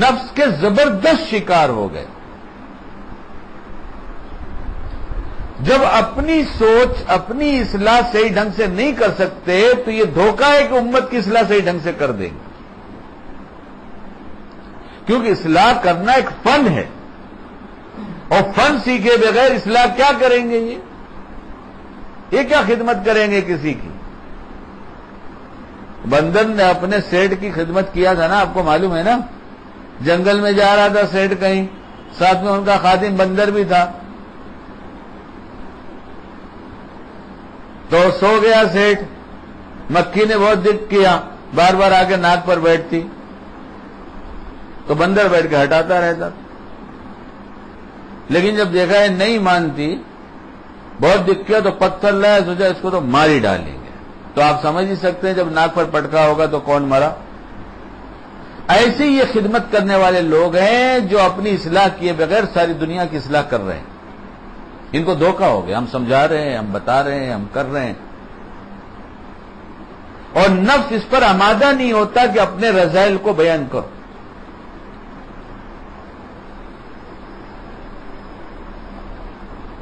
نفس کے زبردست شکار ہو گئے. جب اپنی سوچ اپنی اصلاح صحیح ڈھنگ سے نہیں کر سکتے تو یہ دھوکہ ہے کہ امت کی اصلاح صحیح ڈھنگ سے کر دیں گے. کیونکہ اصلاح کرنا ایک فن ہے، اور فن سیکھے بغیر اصلاح کیا کریں گے؟ یہ کیا خدمت کریں گے کسی کی؟ بندر نے اپنے سیٹ کی خدمت کیا تھا نا، آپ کو معلوم ہے نا. جنگل میں جا رہا تھا سیٹ کہیں، ساتھ میں ان کا خادم بندر بھی تھا. تو سو گیا سیٹ. مکھی نے بہت ضد کیا، بار بار آ کے ناک پر بیٹھتی، تو بندر بیٹھ کے ہٹاتا رہتا. لیکن جب دیکھا ہے نہیں مانتی، بہت ضد کیا، تو پتھر لایا، سوچا اس کو تو مار ہی ڈالیں گے. تو آپ سمجھ ہی سکتے ہیں جب ناک پر پٹکا ہوگا تو کون مرا. ایسے یہ خدمت کرنے والے لوگ ہیں جو اپنی اصلاح کیے بغیر ساری دنیا کی اصلاح کر رہے ہیں. ان کو دھوکہ ہو گیا. ہم سمجھا رہے ہیں، ہم بتا رہے ہیں، ہم کر رہے ہیں، اور نفس اس پر آمادہ نہیں ہوتا کہ اپنے رذائل کو بیان کرو.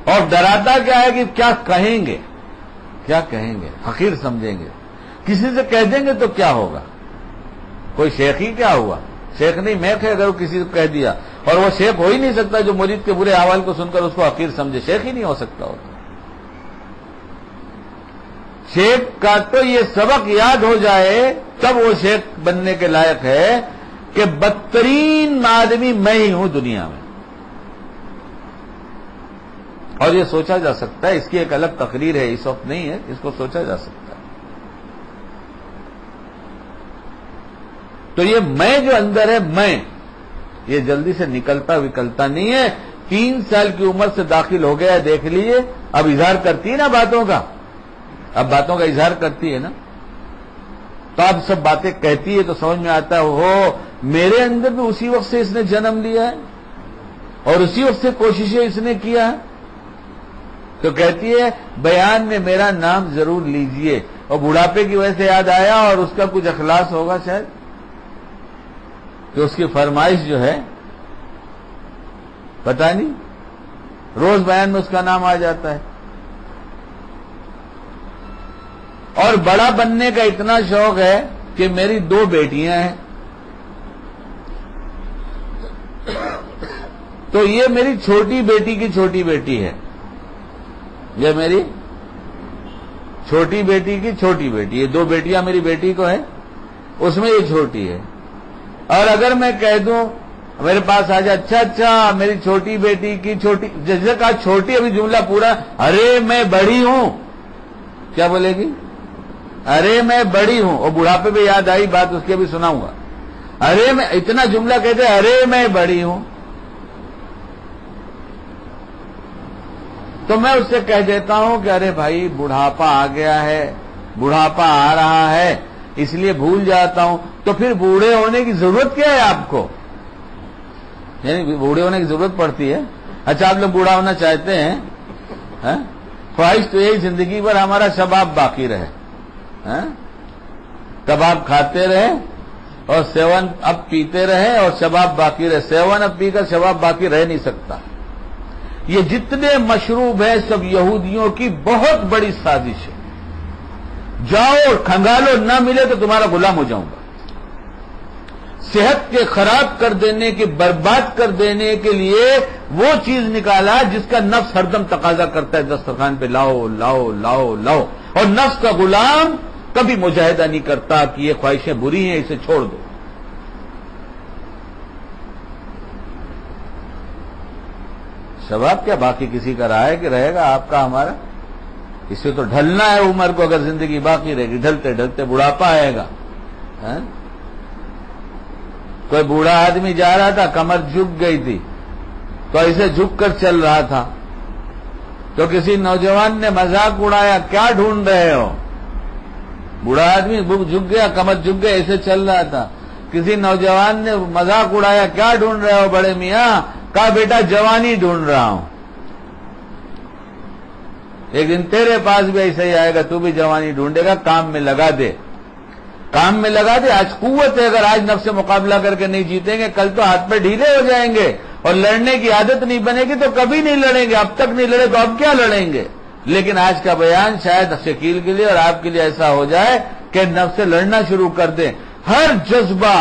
اور ڈراتا کیا ہے کہ کیا کہیں گے، کیا کہیں گے، حقیر سمجھیں گے. کسی سے کہہ دیں گے تو کیا ہوگا؟ کوئی شیخ ہی کیا ہوا؟ شیخ نہیں میخ ہے. اگر وہ کسی کو کہہ دیا، اور وہ شیخ ہو ہی نہیں سکتا جو مرید کے برے احوال کو سن کر اس کو حقیر سمجھے، شیخ ہی نہیں ہو سکتا ہوتا. شیخ کا تو یہ سبق یاد ہو جائے تب وہ شیخ بننے کے لائق ہے کہ بدترین آدمی میں ہی ہوں دنیا میں. اور یہ سوچا جا سکتا ہے. اس کی ایک الگ تقریر ہے، اس وقت نہیں ہے، اس کو سوچا جا سکتا ہے. تو یہ میں جو اندر ہے، میں یہ جلدی سے نکلتا وکلتا نہیں ہے. 3 سال کی عمر سے داخل ہو گیا ہے، دیکھ لیجیے. اب اظہار کرتی ہے نا باتوں کا، اب باتوں کا اظہار کرتی ہے نا. تو اب سب باتیں کہتی ہے تو سمجھ میں آتا ہے ہو میرے اندر بھی اسی وقت سے اس نے جنم لیا ہے اور اسی وقت سے کوششیں اس نے کیا ہے. تو کہتی ہے بیان میں میرا نام ضرور لیجئے. اور بڑھاپے کی وجہ سے یاد آیا، اور اس کا کچھ اخلاص ہوگا شاید کہ اس کی فرمائش جو ہے پتہ نہیں، روز بیان میں اس کا نام آ جاتا ہے. اور بڑا بننے کا اتنا شوق ہے کہ میری 2 بیٹیاں ہیں. تو یہ میری چھوٹی بیٹی کی چھوٹی بیٹی ہے، یہ میری چھوٹی بیٹی کی چھوٹی بیٹی. یہ 2 بیٹیاں میری بیٹی کو ہیں، اس میں یہ چھوٹی ہے. اور اگر میں کہہ دوں میرے پاس آ جائے، اچھا میری چھوٹی بیٹی کی چھوٹی، جیسے کہا چھوٹی، ابھی جملہ پورا، ارے میں بڑی ہوں، کیا بولے گی؟ ارے میں بڑی ہوں. اور بڑھاپے پہ یاد آئی بات، اس کی بھی سناؤں گا. ارے میں اتنا جملہ کہتے ارے میں بڑی ہوں. تو میں اس سے کہہ دیتا ہوں کہ ارے بھائی بڑھاپا آ گیا ہے، بڑھاپا آ رہا ہے، اس لیے بھول جاتا ہوں. تو پھر بوڑھے ہونے کی ضرورت کیا ہے آپ کو؟ یعنی بوڑھے ہونے کی ضرورت پڑتی ہے؟ اچھا آپ لوگ بوڑھا ہونا چاہتے ہیں؟ خواہش تو یہی زندگی بھر ہمارا شباب باقی رہے، کباب کھاتے رہے اور 7 اپ پیتے رہے اور شباب باقی رہے. 7 اپ پی کر شباب باقی رہ نہیں سکتا. یہ جتنے مشروب ہیں سب یہودیوں کی بہت بڑی سازش ہے. جاؤ کھنگالو، نہ ملے تو تمہارا غلام ہو جاؤں گا. صحت کے خراب کر دینے کے، برباد کر دینے کے لیے وہ چیز نکالا جس کا نفس ہردم تقاضا کرتا ہے دسترخوان پہ لاؤ لاؤ لاؤ لاؤ. اور نفس کا غلام کبھی مجاہدہ نہیں کرتا کہ یہ خواہشیں بری ہیں، اسے چھوڑ دو. شباب کیا باقی کسی کا رہا ہے کہ رہے گا آپ کا ہمارا؟ اس سے تو ڈھلنا ہے عمر کو. اگر زندگی باقی رہے گی ڈھلتے ڈھلتے بڑھاپا آئے گا. کوئی بوڑھا آدمی جا رہا تھا، کمر جھک گئی تھی تو ایسے جھک کر چل رہا تھا، تو کسی نوجوان نے مذاق اڑایا، کیا ڈھونڈ رہے ہو؟ بوڑھا آدمی جھک گیا، کمر جھک گیا، ایسے چل رہا تھا، کسی نوجوان نے مذاق اڑایا، کیا ڈھونڈ رہے ہو بڑے میاں؟ کہا بیٹا جوانی ڈھونڈ رہا ہوں۔ ایک دن تیرے پاس بھی ایسا ہی آئے گا، تو بھی جوانی ڈھونڈے گا، کام میں لگا دے، کام میں لگا دے۔ آج قوت ہے، اگر آج نفس سے مقابلہ کر کے نہیں جیتیں گے، کل تو ہاتھ پہ ڈھیلے ہو جائیں گے، اور لڑنے کی عادت نہیں بنے گی تو کبھی نہیں لڑیں گے۔ اب تک نہیں لڑے تو اب کیا لڑیں گے؟ لیکن آج کا بیان شاید شکیل کے لیے اور آپ کے لیے ایسا ہو جائے کہ نفس سے لڑنا شروع کر دیں۔ ہر جذبہ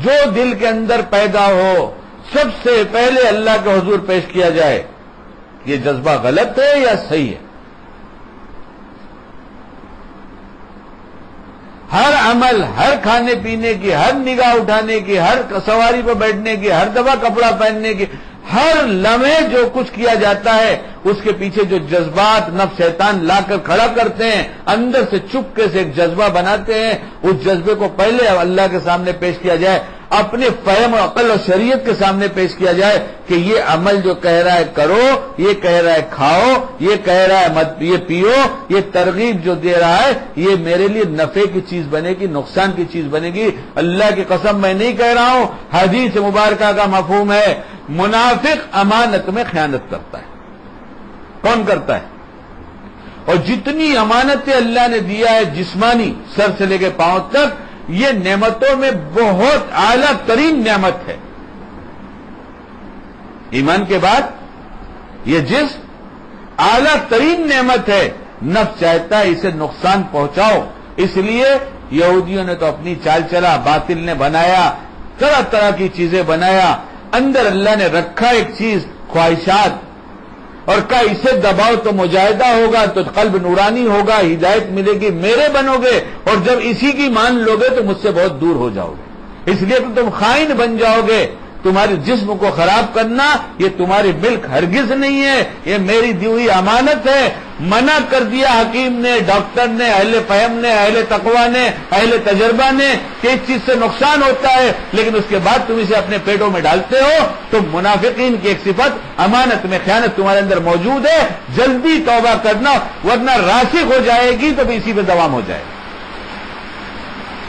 جو دل کے اندر پیدا ہو، سب سے پہلے اللہ کے حضور پیش کیا جائے، یہ جذبہ غلط ہے یا صحیح ہے؟ ہر عمل، ہر کھانے پینے کی، ہر نگاہ اٹھانے کی، ہر سواری پر بیٹھنے کی، ہر دفعہ کپڑا پہننے کی، ہر لمحے جو کچھ کیا جاتا ہے، اس کے پیچھے جو جذبات نفس شیطان لا کر کھڑا کرتے ہیں، اندر سے چپکے سے ایک جذبہ بناتے ہیں، اس جذبے کو پہلے اللہ کے سامنے پیش کیا جائے، اپنے فہم و عقل اور شریعت کے سامنے پیش کیا جائے کہ یہ عمل جو کہہ رہا ہے کرو، یہ کہہ رہا ہے کھاؤ، یہ کہہ رہا ہے مت، یہ پیو، یہ ترغیب جو دے رہا ہے، یہ میرے لیے نفع کی چیز بنے گی، نقصان کی چیز بنے گی۔ اللہ کی قسم میں نہیں کہہ رہا ہوں، حدیث مبارکہ کا مفہوم ہے، منافق امانت میں خیانت کرتا ہے۔ کون کرتا ہے؟ اور جتنی امانتیں اللہ نے دیا ہے جسمانی، سر سے لے کے پاؤں تک، یہ نعمتوں میں بہت اعلیٰ ترین نعمت ہے۔ ایمان کے بعد یہ جسم اعلیٰ ترین نعمت ہے، نفس چاہتا ہے اسے نقصان پہنچاؤ، اس لیے یہودیوں نے تو اپنی چال چلا، باطل نے بنایا، طرح طرح کی چیزیں بنایا، اندر اللہ نے رکھا ایک چیز خواہشات، اور کہا اسے دباؤ تو مجاہدہ ہوگا، تو قلب نورانی ہوگا، ہدایت ملے گی، میرے بنو گے، اور جب اسی کی مان لو گے تو مجھ سے بہت دور ہو جاؤ گے، اس لیے تو تم خائن بن جاؤ گے۔ تمہارے جسم کو خراب کرنا یہ تمہاری ملک ہرگز نہیں ہے، یہ میری دی ہوئی امانت ہے۔ منع کر دیا حکیم نے، ڈاکٹر نے، اہل فہم نے، اہل تقویٰ نے، اہل تجربہ نے کہ اس چیز سے نقصان ہوتا ہے، لیکن اس کے بعد تم اسے اپنے پیٹوں میں ڈالتے ہو، تو منافقین کی ایک صفت امانت میں خیانت تمہارے اندر موجود ہے۔ جلدی توبہ کرنا، ورنہ راسخ ہو جائے گی تو اسی پہ دوام ہو جائے گا۔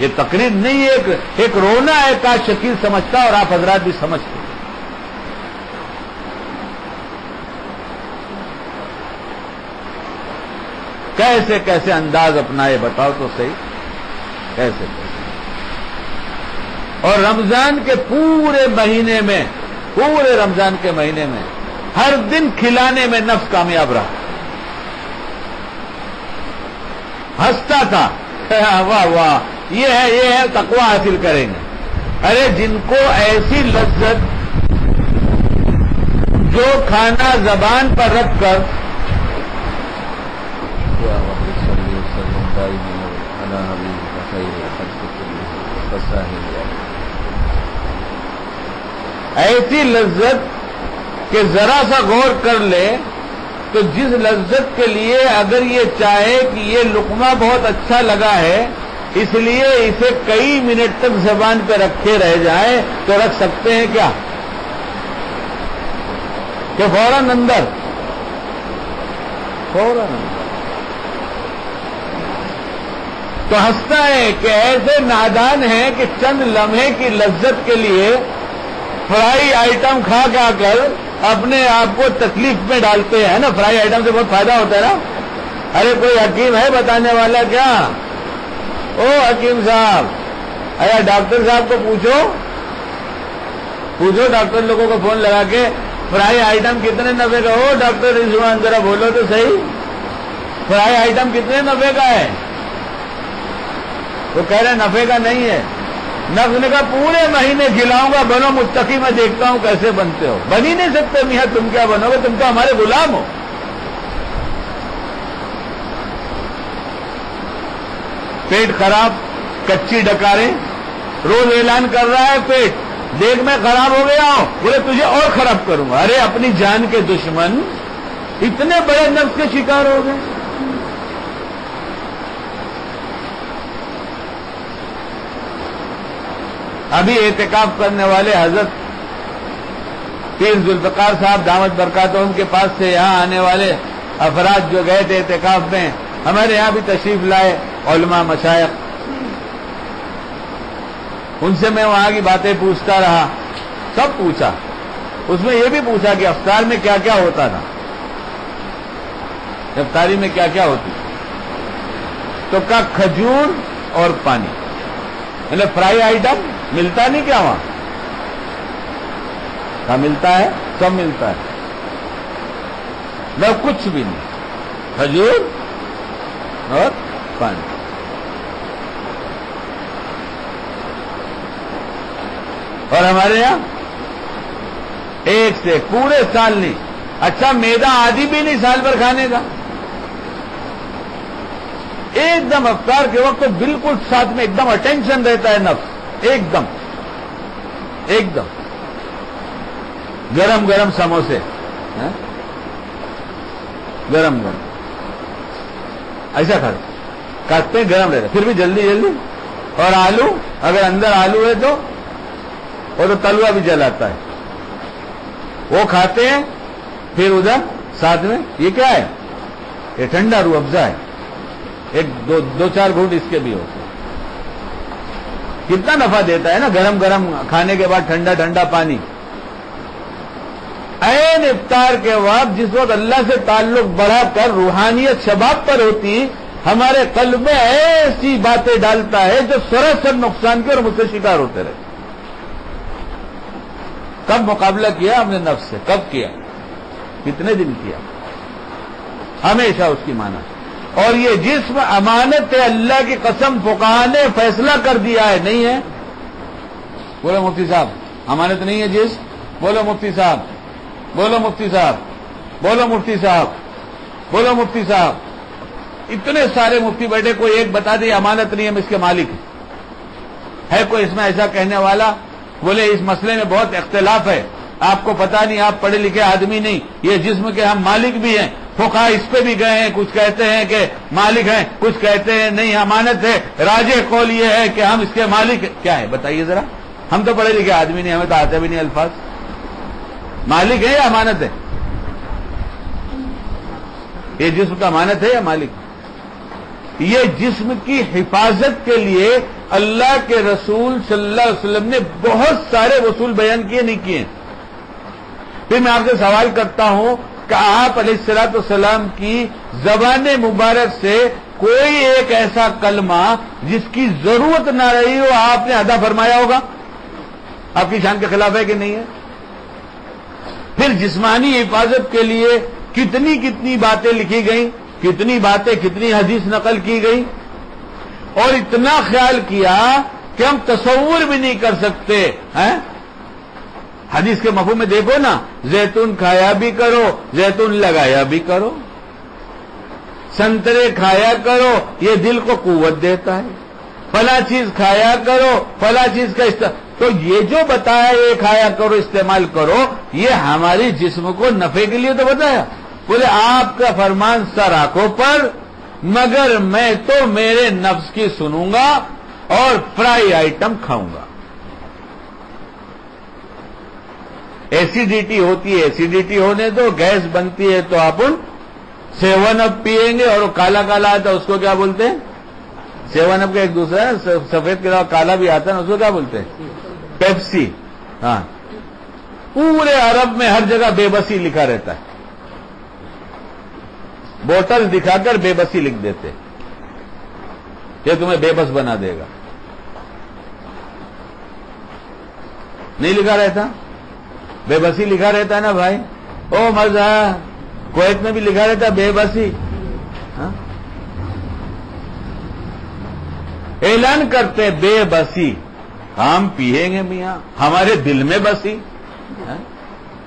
یہ تقریر نہیں ہے، ایک رونا ہے، کاش شکیل سمجھتا اور آپ حضرات بھی سمجھتے۔ کیسے کیسے انداز اپنائے بتاؤ تو صحیح، کیسے کیسے۔ اور رمضان کے پورے مہینے میں، پورے رمضان کے مہینے میں ہر دن کھلانے میں نفس کامیاب رہا، ہنستا تھا، واہ واہ یہ ہے تقویٰ حاصل کریں گے۔ ارے جن کو ایسی لذت جو کھانا زبان پر رکھ کر ایسی لذت کہ ذرا سا غور کر لے تو جس لذت کے لیے اگر یہ چاہے کہ یہ لقمہ بہت اچھا لگا ہے اس لیے اسے کئی منٹ تک زبان پہ رکھے رہ جائیں تو رکھ سکتے ہیں کیا؟ کہ فوراً اندر تو ہنستا ہے کہ ایسے نادان ہیں کہ چند لمحے کی لذت کے لیے فرائی آئٹم کھا کر اپنے آپ کو تکلیف میں ڈالتے ہیں نا۔ فرائی آئٹم سے بہت فائدہ ہوتا ہے نا۔ ارے کوئی حکیم ہے بتانے والا کیا؟ او حکیم صاحب، ارے ڈاکٹر صاحب کو پوچھو ڈاکٹر لوگوں کو فون لگا کے فرائی آئٹم کتنے نفے کا ہو؟ ڈاکٹر رضوان ذرا بولو تو صحیح، فرائی آئٹم کتنے نفے کا ہے؟ وہ کہہ رہے نفے کا نہیں ہے۔ نفس نے کہا پورے مہینے کھلاؤں گا، بنو متقی، میں دیکھتا ہوں کیسے بنتے ہو۔ بن ہی نہیں سکتے میاں، تم کیا بنو گے؟ تم تو ہمارے غلام ہو۔ پیٹ خراب، کچی ڈکاریں، روز اعلان کر رہا ہے پیٹ، دیکھ میں خراب ہو گیا ہوں، بولے تجھے اور خراب کروں گا۔ ارے اپنی جان کے دشمن اتنے بڑے نفس کے شکار ہو گئے۔ ابھی اعتکاف کرنے والے حضرت پیر ذوالفقار صاحب دامت برکاتہم کے پاس سے یہاں آنے والے افراد جو گئے تھے اعتکاف میں، ہمارے یہاں بھی تشریف لائے علماء مشائخ، ان سے میں وہاں کی باتیں پوچھتا رہا، سب پوچھا، اس میں یہ بھی پوچھا کہ افطار میں کیا کیا ہوتا تھا، افطاری میں کیا کیا ہوتی، تو کہا کھجور اور پانی، یعنی فرائی آئٹم ملتا نہیں کیا وہاں؟ کہا ملتا ہے، سب ملتا ہے، میں کچھ بھی نہیں، کھجور اور پانی۔ اور ہمارے یہاں ایک سے پورے سال نہیں، اچھا میدا آدھی بھی نہیں سال بھر کھانے کا، ایک دم افطار کے وقت تو بالکل ساتھ میں ایک دم اٹینشن رہتا ہے نفس، ایک دم گرم گرم سموسے، گرم ایسا کاٹتے ہیں گرم رہتا، پھر بھی جلدی اور آلو، اگر اندر آلو ہے تو وہ تو تلوا بھی جلاتا ہے، وہ کھاتے ہیں، پھر ادھر ساتھ میں یہ کیا ہے، یہ ٹھنڈا روح افزا ہے، ایک دو چار گھونٹ اس کے بھی ہوتے ہیں، کتنا نفع دیتا ہے نا گرم گرم کھانے کے بعد ٹھنڈا ٹھنڈا پانی۔ عین افطار کے وقت جس وقت اللہ سے تعلق بڑھا کر روحانیت شباب پر ہوتی، ہمارے قلب میں ایسی باتیں ڈالتا ہے جو سراسر نقصان کے اور مجھ سے شکار ہوتے رہے۔ کب مقابلہ کیا ہم نے نفس سے؟ کب کیا؟ کتنے دن کیا؟ ہمیشہ اس کی مانا۔ اور یہ جسم امانت ہے، اللہ کی قسم فقہاء نے فیصلہ کر دیا ہے، نہیں ہے؟ بولو مفتی صاحب، امانت نہیں ہے جسم؟ بولو مفتی صاحب، بولو مفتی صاحب، بولو مفتی صاحب، بولو مفتی صاحب۔ اتنے سارے مفتی بیٹھے، کوئی ایک بتا دے امانت نہیں، ہم اس کے مالک ہے کوئی اس میں ایسا کہنے والا؟ بولے اس مسئلے میں بہت اختلاف ہے، آپ کو پتا نہیں، آپ پڑھے لکھے آدمی نہیں، یہ جسم کے ہم مالک بھی ہیں، فقہاء اس پہ بھی گئے ہیں، کچھ کہتے ہیں کہ مالک ہیں، کچھ کہتے ہیں نہیں امانت ہے، راجح قول یہ ہے کہ ہم اس کے مالک ہیں۔ کیا ہے بتائیے ذرا، ہم تو پڑھے لکھے آدمی نہیں، ہمیں تو آتے بھی نہیں الفاظ، مالک ہے یا امانت ہے؟ یہ جسم کا امانت ہے یا مالک؟ یہ جسم کی حفاظت کے لیے اللہ کے رسول صلی اللہ علیہ وسلم نے بہت سارے اصول بیان کیے، نہیں کیے؟ پھر میں آپ سے سوال کرتا ہوں کہ آپ علیہ الصلوۃ والسلام کی زبان مبارک سے کوئی ایک ایسا کلمہ جس کی ضرورت نہ رہی ہو آپ نے ادا فرمایا ہوگا؟ آپ کی شان کے خلاف ہے کہ نہیں ہے؟ پھر جسمانی حفاظت کے لیے کتنی کتنی باتیں لکھی گئیں، کتنی باتیں، کتنی حدیث نقل کی گئی، اور اتنا خیال کیا کہ ہم تصور بھی نہیں کر سکتے ہیں۔ حدیث کے مفہوم میں دیکھو نا، زیتون کھایا بھی کرو، زیتون لگایا بھی کرو، سنترے کھایا کرو، یہ دل کو قوت دیتا ہے، فلاں چیز کھایا کرو، فلاں چیز کا تو یہ جو بتایا یہ کھایا کرو، استعمال کرو، یہ ہماری جسم کو نفع کے لیے تو بتایا۔ بولے آپ کا فرمان سر آنکھوں پر، مگر میں تو میرے نفس کی سنوں گا اور فرائی آئٹم کھاؤں گا۔ ایسیڈیٹی ہوتی ہے، ایسیڈیٹی ہونے دو، گیس بنتی ہے تو اپن 7 اپ پیئیں گے، اور وہ کالا کالا آتا ہے اس کو کیا بولتے ہیں؟ 7 اپ کا ایک دوسرا ہے، سفید کے علاوہ کالا بھی آتا ہے اس کو کیا بولتے ہیں؟ پیپسی۔ ہاں، پورے عرب میں ہر جگہ بے بسی لکھا رہتا ہے، بوتل دکھا کر بے بسی لکھ دیتے، یہ تمہیں بے بس بنا دے گا۔ نہیں لکھا رہتا؟ بے بسی لکھا رہتا ہے نا بھائی، او مزہ، کویت میں بھی لکھا رہتا ہے بے بسی۔ اعلان کرتے بے بسی، ہم پیئیں گے میاں، ہمارے دل میں بسی،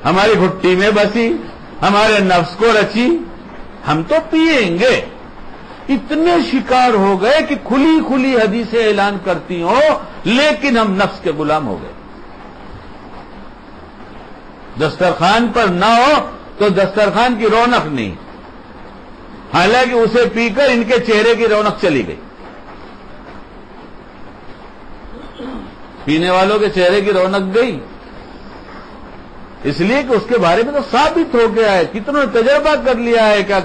ہماری گھٹی میں بسی، ہمارے نفس کو رچی، ہم تو پیئیں گے۔ اتنے شکار ہو گئے کہ کھلی کھلی حدیثیں اعلان کرتی ہوں، لیکن ہم نفس کے غلام ہو گئے۔ دسترخوان پر نہ ہو تو دسترخوان کی رونق نہیں، حالانکہ اسے پی کر ان کے چہرے کی رونق چلی گئی۔ پینے والوں کے چہرے کی رونق گئی، اس لیے کہ اس کے بارے میں تو ثابت ہو گیا ہے، کتنوں نے تجربہ کر لیا ہے کہ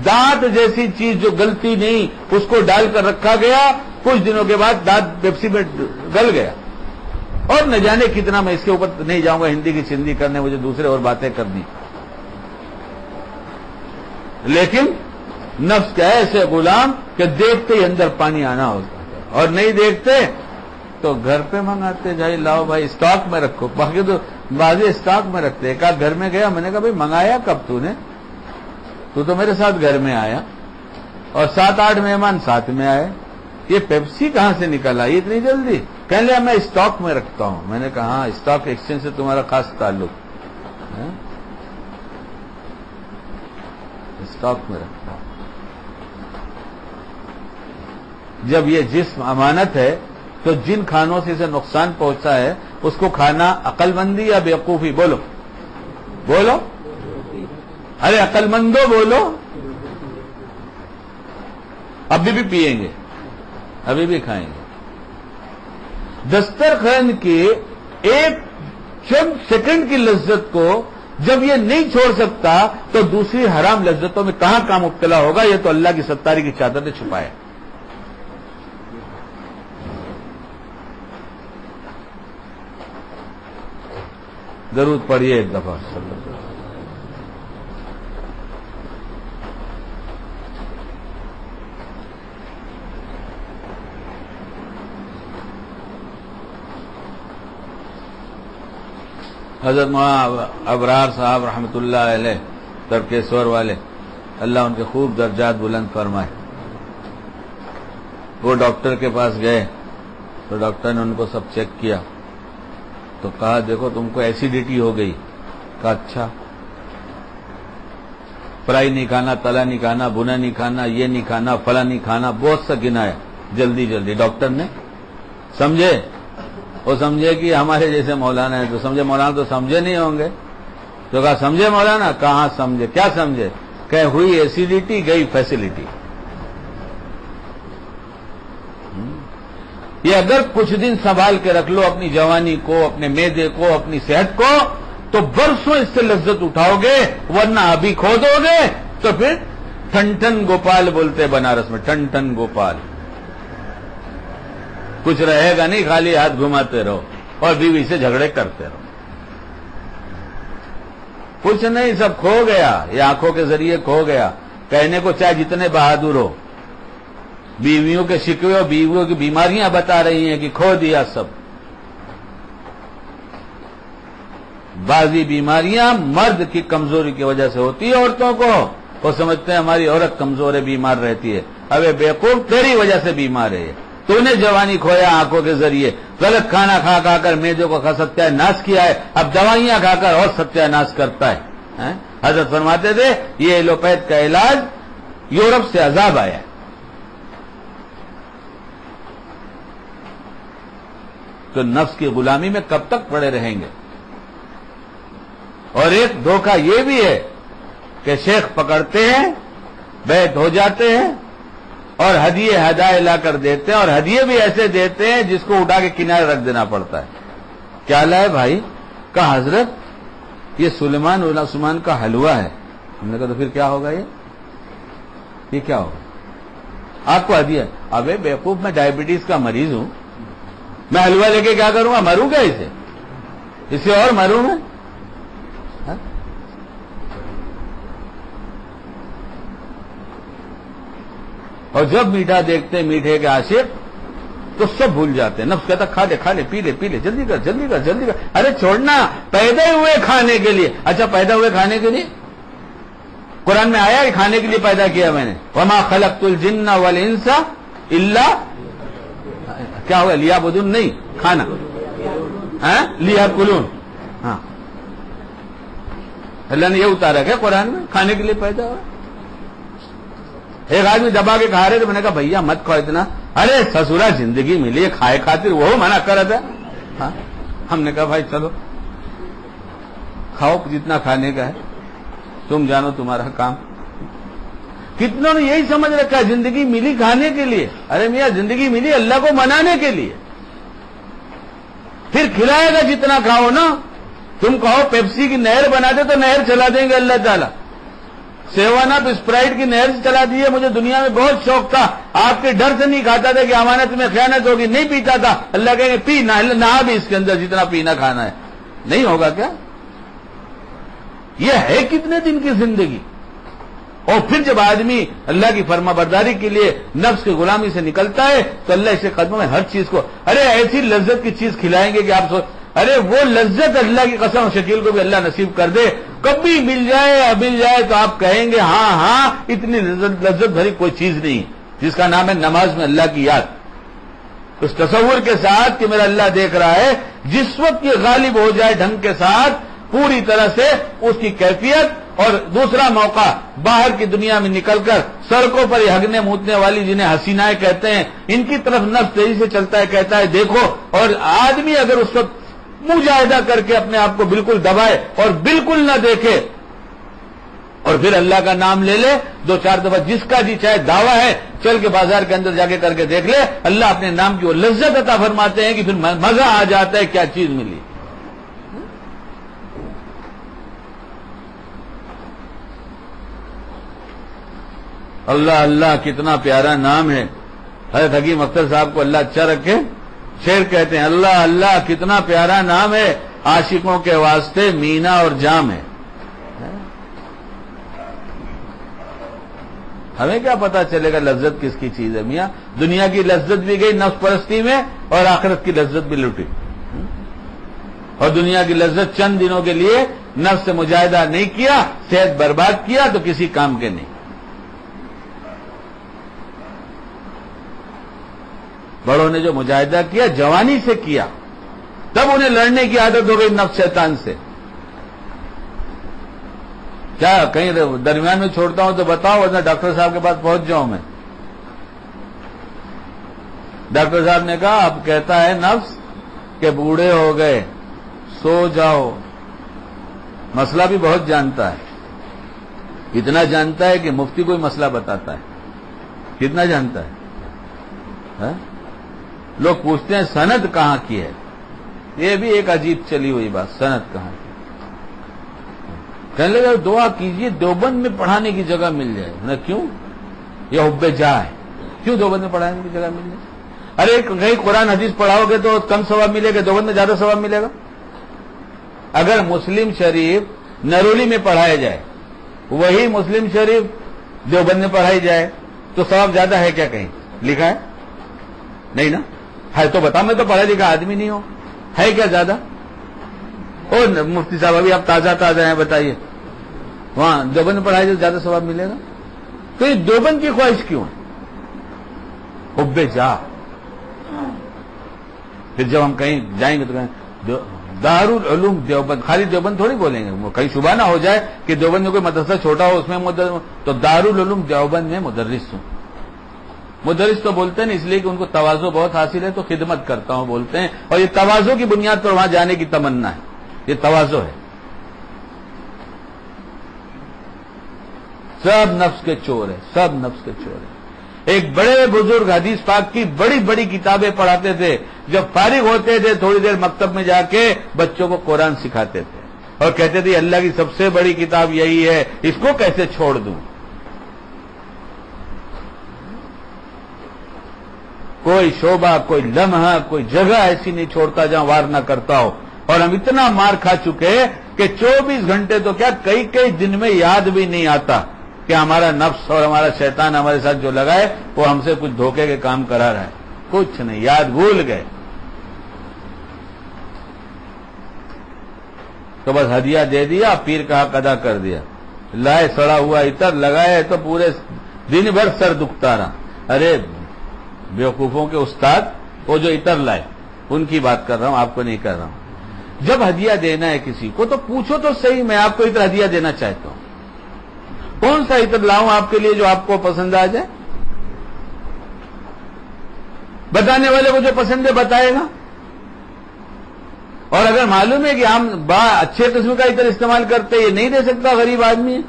دانت جیسی چیز جو گلتی نہیں اس کو ڈال کر رکھا گیا، کچھ دنوں کے بعد دانت پیپسی میں گل گیا، اور نہ جانے کتنا، میں اس کے اوپر نہیں جاؤں گا ہندی کی چندی کرنے، مجھے دوسرے اور باتیں کرنی. لیکن نفس کا ایسے غلام کہ دیکھتے ہی اندر پانی آنا ہوتا ہے، اور نہیں دیکھتے تو گھر پہ منگاتے، جائے لاؤ بھائی اسٹاک میں رکھو. باقی تو بازی اسٹاک میں رکھتے. ایک آدھ گھر میں گیا، میں نے کہا بھائی منگایا کب تو نے؟ تو میرے ساتھ گھر میں آیا اور 7-8 مہمان ساتھ میں آئے، یہ پیپسی کہاں سے نکل آئی اتنی جلدی؟ کہنے لیا میں اسٹاک میں رکھتا ہوں. میں نے کہا ہاں، اسٹاک ایکسچینج سے تمہارا خاص تعلق ہے، اسٹاک میں رکھتا ہوں. جب یہ جسم امانت ہے تو جن کھانوں سے اسے نقصان پہنچا ہے اس کو کھانا عقل مندی یا بیوقوفی؟ بولو بولو، ارے عقل مندو بولو. ابھی بھی پیئیں گے، ابھی بھی کھائیں گے. دسترخوان کی ایک چند سیکنڈ کی لذت کو جب یہ نہیں چھوڑ سکتا تو دوسری حرام لذتوں میں کہاں کہاں مبتلا ہوگا؟ یہ تو اللہ کی ستاری کی چادر نے چھپایا. درود پڑھیے ایک دفعہ. حضرت مولانا ابرار صاحب رحمۃ اللہ علیہ ترکیشور والے، اللہ ان کے خوب درجات بلند فرمائے، وہ ڈاکٹر کے پاس گئے تو ڈاکٹر نے ان کو سب چیک کیا تو کہا دیکھو تم کو ایسیڈیٹی ہو گئی. کہا اچھا، فرائی نہیں کھانا، تلا نہیں کھانا، بنا نہیں کھانا، یہ نہیں کھانا، فلا نہیں کھانا، بہت سا گنایا جلدی جلدی. ڈاکٹر نے سمجھے، وہ سمجھے کہ ہمارے جیسے مولانا ہے تو سمجھے، مولانا تو سمجھے نہیں ہوں گے. تو کہا سمجھے مولانا؟ کہاں سمجھے؟ کیا سمجھے؟ کہ ہوئی ایسیڈیٹی گئی فیسلٹی. یہ اگر کچھ دن سنبھال کے رکھ لو اپنی جوانی کو، اپنے معدے کو، اپنی صحت کو، تو برسوں اس سے لذت اٹھاؤ گے، ورنہ ابھی کھو دو گے تو پھر ٹھن ٹھن گوپال بولتے بنارس میں، ٹھن ٹھن گوپال. کچھ رہے گا نہیں، خالی ہاتھ گھماتے رہو اور بیوی سے جھگڑے کرتے رہو. کچھ نہیں، سب کھو گیا، یہ آنکھوں کے ذریعے کھو گیا. کہنے کو چاہے جتنے بہادر ہو، بیویوں کے شکوے اور بیویوں کی بیماریاں بتا رہی ہیں کہ کھو دیا سب. بعضی بیماریاں مرد کی کمزوری کی وجہ سے ہوتی ہے عورتوں کو، وہ سمجھتے ہیں ہماری عورت کمزور ہے، بیمار رہتی ہے. ابے بیوقوف، تیری وجہ سے بیمار ہے. تو نے جوانی کھویا آنکھوں کے ذریعے، غلط کھانا کھا کھا کر میدے کو ستیہ ناش کیا ہے، اب دوائیاں کھا کر اور ستیہ ناش کرتا ہے. حضرت فرماتے تھے یہ ایلوپیتھ کا علاج یورپ سے عذاب آیا ہے. تو نفس کی غلامی میں کب تک پڑے رہیں گے؟ اور ایک دھوکہ یہ بھی ہے کہ شیخ پکڑتے ہیں، بیعت ہو جاتے ہیں اور ہدیے ہدایے لا کر دیتے ہیں، اور ہدیے بھی ایسے دیتے ہیں جس کو اٹھا کے کنارے رکھ دینا پڑتا ہے. کیا لائے بھائی؟ کہا حضرت یہ سلیمان عثمان کا حلوہ ہے. ہم نے کہا تو پھر کیا ہوگا؟ یہ کیا ہوگا؟ آپ کو ہدیہ. ابے بیوقوف، میں ڈائبٹیز کا مریض ہوں، میں حلوہ لے کے کیا کروں گا؟ مروں گا اس سے اور مروں میں؟ اور جب میٹھا دیکھتے ہیں میٹھے کے عاشق تو سب بھول جاتے ہیں. نفس کہتا کھا لے کھا لے، پی لے پی لے، جلدی کر جلدی کر جلدی کر. ارے چھوڑنا، پیدا ہوئے کھانے کے لیے. اچھا پیدا ہوئے کھانے کے لیے؟ قرآن میں آیا کہ کھانے کے لیے پیدا کیا میں نے. وما خلقت الجن والانس الا، کیا ہوگا؟ لیعبدون نہیں، کھانا، لیاکلون. ہاں، اللہ نے یہ اتارا کیا قرآن میں؟ کھانے کے لیے پیدا ہوا. ایک آدمی دبا کے کھا رہے تھے، میں نے کہا بھیا مت کھاؤ اتنا. ارے سسورا زندگی ملی ہے کھائے خاطر، وہ منع کر رہا تھا. ہاں، ہم نے کہا بھائی چلو کھاؤ جتنا کھانے کا ہے، تم جانو تمہارا کام. کتنوں نے یہی سمجھ رکھا ہے زندگی ملی کھانے کے لیے. ارے میاں زندگی ملی اللہ کو منانے کے لیے. پھر کھلائے گا جتنا کھاؤ نا. تم کہو پیپسی کی نہر بنا دے تو نہر چلا دیں گے اللہ تعالیٰ. سیون اپ اسپرائٹ کی نہر سے چلا دیے. مجھے دنیا میں بہت شوق تھا, آپ کے ڈر سے نہیں کھاتا تھا کہ امانت میں خیانت ہوگی, نہیں پیتا تھا. اللہ کہیں گے پی نہ بھی اس کے اندر جتنا پینا کھانا ہے. نہیں ہوگا کیا؟ یہ ہے کتنے دن کی زندگی. اور پھر جب آدمی اللہ کی فرما برداری کے لیے نفس کی غلامی سے نکلتا ہے تو اللہ اسے قدموں میں ہر چیز کو, ارے ایسی لذت کی چیز کھلائیں گے کہ آپ ارے وہ لذت اللہ کی قسم شکیل کو بھی اللہ نصیب کر دے. کبھی مل جائے تو آپ کہیں گے ہاں اتنی لذت بھری کوئی چیز نہیں, جس کا نام ہے نماز میں اللہ کی یاد. اس تصور کے ساتھ کہ میرا اللہ دیکھ رہا ہے, جس وقت یہ غالب ہو جائے ڈھنگ کے ساتھ پوری طرح سے اس کی کیفیت. اور دوسرا موقع باہر کی دنیا میں نکل کر سڑکوں پر یہ ہگنے موتنے والی جنہیں حسینائیں کہتے ہیں, ان کی طرف نفس تیزی سے چلتا ہے, کہتا ہے دیکھو. اور آدمی اگر اس وقت مجاہدہ کر کے اپنے آپ کو بالکل دبائے اور بالکل نہ دیکھے اور پھر اللہ کا نام لے لے 2-4 دفعہ, جس کا جی چاہے دعویٰ ہے چل کے بازار کے اندر جا کے کر کے دیکھ لے, اللہ اپنے نام کی وہ لذت عطا فرماتے ہیں کہ پھر مزہ آ جاتا ہے کیا چیز ملی. اللہ اللہ کتنا پیارا نام ہے. حضرت حکیم اختر صاحب کو اللہ اچھا رکھے, شعر کہتے ہیں اللہ اللہ کتنا پیارا نام ہے, عاشقوں کے واسطے مینا اور جام ہے. ہمیں کیا پتا چلے گا لذت کس کی چیز ہے میاں. دنیا کی لذت بھی گئی نفس پرستی میں اور آخرت کی لذت بھی لوٹی. اور دنیا کی لذت چند دنوں کے لیے, نفس سے مجاہدہ نہیں کیا, صحت برباد کیا تو کسی کام کے نہیں. بڑوں نے جو مجاہدہ کیا جوانی سے کیا, تب انہیں لڑنے کی عادت ہو گئی نفس شیطان سے. کیا کہیں درمیان میں چھوڑتا ہوں تو بتاؤ, ورنہ ڈاکٹر صاحب کے پاس پہنچ جاؤں میں. ڈاکٹر صاحب نے کہا اب کہتا ہے نفس کہ بوڑھے ہو گئے سو جاؤ. مسئلہ بھی بہت جانتا ہے, اتنا جانتا ہے کہ مفتی کوئی مسئلہ بتاتا ہے. کتنا جانتا ہے؟ لوگ پوچھتے ہیں سند کہاں کی ہے. یہ بھی ایک عجیب چلی ہوئی بات, سند کہاں کی. کہنے لگا دعا کیجئے دیوبند میں پڑھانے کی جگہ مل جائے. نہ کیوں؟ یہ حب جا ہے, کیوں دیوبند میں پڑھانے کی جگہ مل جائے؟ ارے کہیں قرآن حدیث پڑھاؤ گے تو کم ثواب ملے گا, دیوبند میں زیادہ ثواب ملے گا. اگر مسلم شریف نرولی میں پڑھایا جائے, وہی مسلم شریف دیوبند میں پڑھائی جائے تو ثواب زیادہ ہے کیا؟ کہیں لکھا ہے؟ نہیں نا. ہے تو بتا, میں تو پڑھا لکھا آدمی نہیں ہوں. ہے کیا زیادہ؟ اور مفتی صاحب ابھی آپ تازہ ہیں, بتائیے وہاں دیوبند میں پڑھائی تو زیادہ ثواب ملے گا. تو یہ دیوبند کی خواہش کیوں ہے؟ حب جا. پھر جب ہم کہیں جائیں گے تو کہیں دارالعلوم دیوبند, خالی دیوبند تھوڑی بولیں گے, کہیں شبہ نہ ہو جائے کہ دیوبند میں کوئی مدرسہ چھوٹا ہو اس میں تو دارالعلوم دیوبند میں مدرس ہوں. مدرس تو بولتے ہیں اس لیے کہ ان کو تواضع بہت حاصل ہے تو خدمت کرتا ہوں بولتے ہیں, اور یہ تواضع کی بنیاد پر وہاں جانے کی تمنا ہے. یہ تواضع ہے. سب نفس کے چور ہے, سب نفس کے چور ہے. ایک بڑے بزرگ حدیث پاک کی بڑی بڑی کتابیں پڑھاتے تھے, جب فارغ ہوتے تھے تھوڑی دیر مکتب میں جا کے بچوں کو قرآن سکھاتے تھے اور کہتے تھے اللہ کی سب سے بڑی کتاب یہی ہے, اس کو کیسے چھوڑ دوں. کوئی شعبہ, کوئی لمحہ, کوئی جگہ ایسی نہیں چھوڑتا جہاں وار نہ کرتا ہو. اور ہم اتنا مار کھا چکے کہ 24 گھنٹے تو کیا کئی دن میں یاد بھی نہیں آتا کہ ہمارا نفس اور ہمارا شیطان ہمارے ساتھ جو لگا ہے وہ ہم سے کچھ دھوکے کے کام کرا رہا ہے. کچھ نہیں, یاد بھول گئے. تو بس ہدیہ دے دیا, پیر کا حق ادا کر دیا. لائے سڑا ہوا عطر لگائے تو پورے دن بھر سر دکھتا رہا. ارے بیوقوفوں کے استاد وہ جو عطر لائے ان کی بات کر رہا ہوں, آپ کو نہیں کر رہا ہوں. جب ہدیہ دینا ہے کسی کو تو پوچھو تو صحیح, میں آپ کو عطر ہدیہ دینا چاہتا ہوں, کون سا عطر لاؤں آپ کے لیے جو آپ کو پسند آ جائے. بتانے والے کو جو پسند ہے بتائے گا. اور اگر معلوم ہے کہ ہم اچھے قسم کا عطر استعمال کرتے یہ نہیں دے سکتا, غریب آدمی ہے,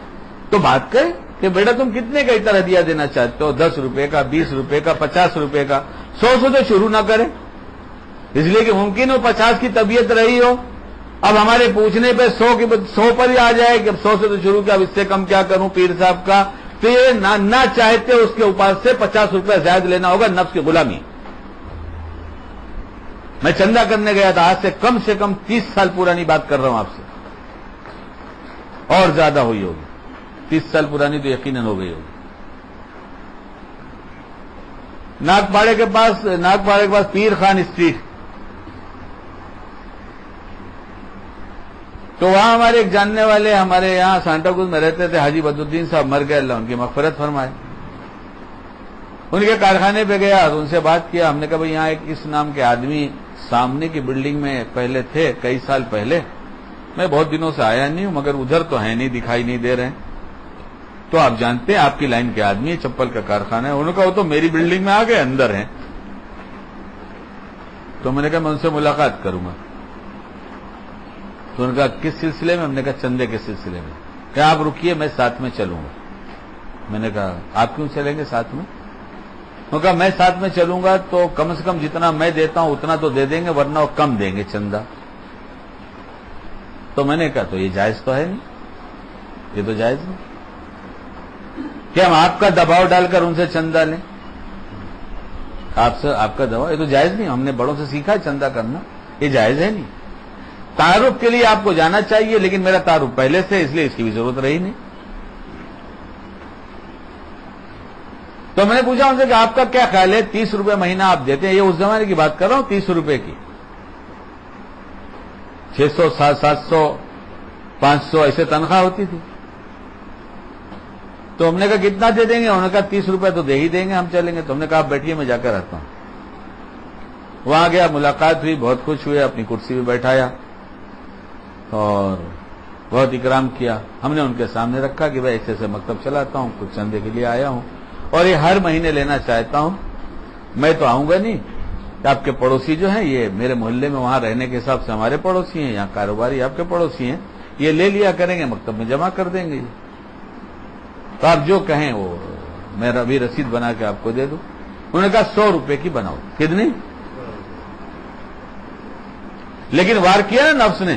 تو بات کرے کہ بیٹا تم کتنے کا عطر ہدیہ دینا چاہتے ہو, 10 روپے کا, 20 روپے کا, 50 روپے کا, 100 سے تو شروع نہ کرے. اس لیے کہ ممکن ہو 50 کی طبیعت رہی ہو، اب ہمارے پوچھنے پہ 100 پر ہی آ جائے کہ اب 100 سے تو شروع کیا، اب اس سے کم کیا کروں پیر صاحب کا، تو یہ نہ چاہتے اس کے اوپر سے 50 روپے زائد لینا ہوگا، نفس کی غلامی۔ میں چندہ کرنے گیا تھا، آج سے کم 30 سال پرانی بات کر رہا ہوں آپ سے، اور زیادہ ہوئی ہوگی، 30 سال پرانی تو یقیناً ہو گئی ہوگی۔ ناگپاڑے کے پاس پیر خان اسٹریٹ، تو وہاں ہمارے ایک جاننے والے ہمارے یہاں سانتا کروز میں رہتے تھے، حاجی بدرالدین صاحب، مر گئے، اللہ ان کی مغفرت فرمائے۔ ان کے کارخانے پہ گیا اور ان سے بات کیا، ہم نے کہا بھائی یہاں ایک اس نام کے آدمی سامنے کی بلڈنگ میں پہلے تھے، کئی سال پہلے، میں بہت دنوں سے آیا نہیں ہوں، مگر ادھر تو ہے نہیں، دکھائی نہیں دے رہے ہیں، تو آپ جانتے ہیں آپ کی لائن کے آدمی، چپل کا کارخانہ ہے؟ انہوں نے کہا وہ تو میری بلڈنگ میں آ گئے، اندر ہیں۔ تو میں نے کہا میں ان سے ملاقات کروں گا، تو انہوں نے کہا کس سلسلے میں؟ ہم نے کہا چندے کے سلسلے میں۔ کہ آپ رکیے میں ساتھ میں چلوں گا۔ میں نے کہا آپ کیوں چلیں گے ساتھ میں؟ انہوں نے کہا میں ساتھ میں چلوں گا تو کم سے کم جتنا میں دیتا ہوں اتنا تو دے دیں گے، ورنہ وہ کم دیں گے چندہ۔ تو میں نے کہا تو یہ جائز تو ہے نہیں، یہ تو جائز نہیں کہ ہم آپ کا دباؤ ڈال کر ان سے چندہ لیں، آپ کا دباؤ، یہ تو جائز نہیں، ہم نے بڑوں سے سیکھا ہے چندہ کرنا، یہ جائز ہے نہیں۔ تعارف کے لیے آپ کو جانا چاہیے، لیکن میرا تعارف پہلے سے، اس لیے اس کی بھی ضرورت رہی نہیں۔ تو میں نے پوچھا ان سے کہ آپ کا کیا خیال ہے، 30 روپے مہینہ آپ دیتے ہیں، یہ اس زمانے کی بات کر رہا ہوں، 30 روپے کی، 600 700 500 ایسے تنخواہ ہوتی تھی۔ تو ہم نے کہا کتنا دے دیں گے؟ انہوں نے کہا 30 روپے تو دے ہی دیں گے، ہم چلیں گے۔ تو ہم نے کہا آپ بیٹھیے میں جا کر آتا ہوں۔ وہاں گیا، ملاقات ہوئی، بہت خوش ہوئے، اپنی کرسی پہ بیٹھایا اور بہت اکرام کیا۔ ہم نے ان کے سامنے رکھا کہ بھائی ایسے مکتب چلاتا ہوں، کچھ چندے کے لیے آیا ہوں اور یہ ہر مہینے لینا چاہتا ہوں، میں تو آؤں گا نہیں، آپ کے پڑوسی جو ہیں یہ میرے محلے میں وہاں رہنے کے حساب سے ہمارے پڑوسی ہیں، یہاں کاروباری آپ کے پڑوسی ہیں، یہ لے لیا کریں گے، مکتب میں جمع کر دیں گے، تو آپ جو کہیں وہ میں ابھی رسید بنا کے آپ کو دے دوں۔ انہوں نے کہا 100 روپے کی بناؤ۔ کتنی؟ لیکن وار کیا نا نفس نے،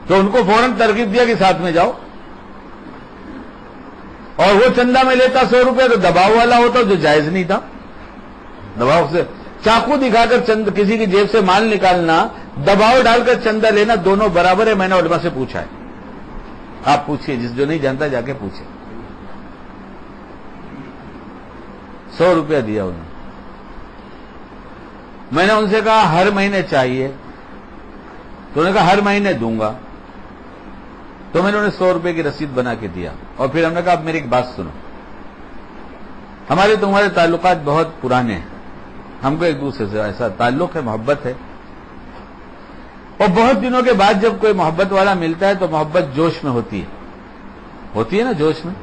تو ان کو فوراً ترغیب دیا کہ ساتھ میں جاؤ، اور وہ چندہ میں لیتا 100 روپے تو دباؤ والا ہوتا جو جائز نہیں تھا۔ دباؤ سے چاقو دکھا کر کسی کی جیب سے مال نکالنا، دباؤ ڈال کر چندہ لینا، دونوں برابر ہے۔ میں نے علماء سے پوچھا ہے، آپ پوچھئے، جس جو نہیں جانتا جا کے پوچھے۔ 100 روپیہ دیا انہوں نے۔ میں نے ان سے کہا ہر مہینے چاہیے، تو انہوں نے کہا ہر مہینے دوں گا۔ تو میں نے انہیں 100 روپے کی رسید بنا کے دیا، اور پھر ہم نے کہا اب میری ایک بات سنو، ہمارے تمہارے تعلقات بہت پرانے ہیں، ہم کو ایک دوسرے سے ایسا تعلق ہے، محبت ہے، اور بہت دنوں کے بعد جب کوئی محبت والا ملتا ہے تو محبت جوش میں ہوتی ہے نا، جوش میں۔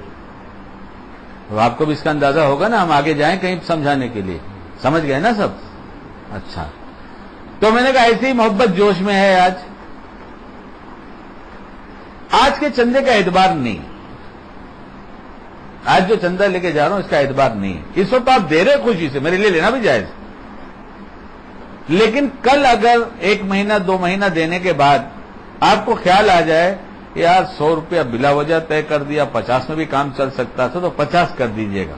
تو آپ کو بھی اس کا اندازہ ہوگا نا، ہم آگے جائیں کہیں سمجھانے کے لیے، سمجھ گئے نا سب؟ اچھا، تو میں نے کہا ایسی ہی محبت جوش میں ہے آج کے چندے کا اعتبار نہیں، آج جو چندہ لے کے جا رہا ہوں اس کا اعتبار نہیں ہے۔ اس وقت آپ دے رہے خوشی سے، میرے لیے لینا بھی جائز، لیکن کل اگر 1 مہینہ 2 مہینہ دینے کے بعد آپ کو خیال آ جائے یار 100 روپیہ بلا وجہ طے کر دیا، 50 میں بھی کام چل سکتا تھا، تو 50 کر دیجئے گا،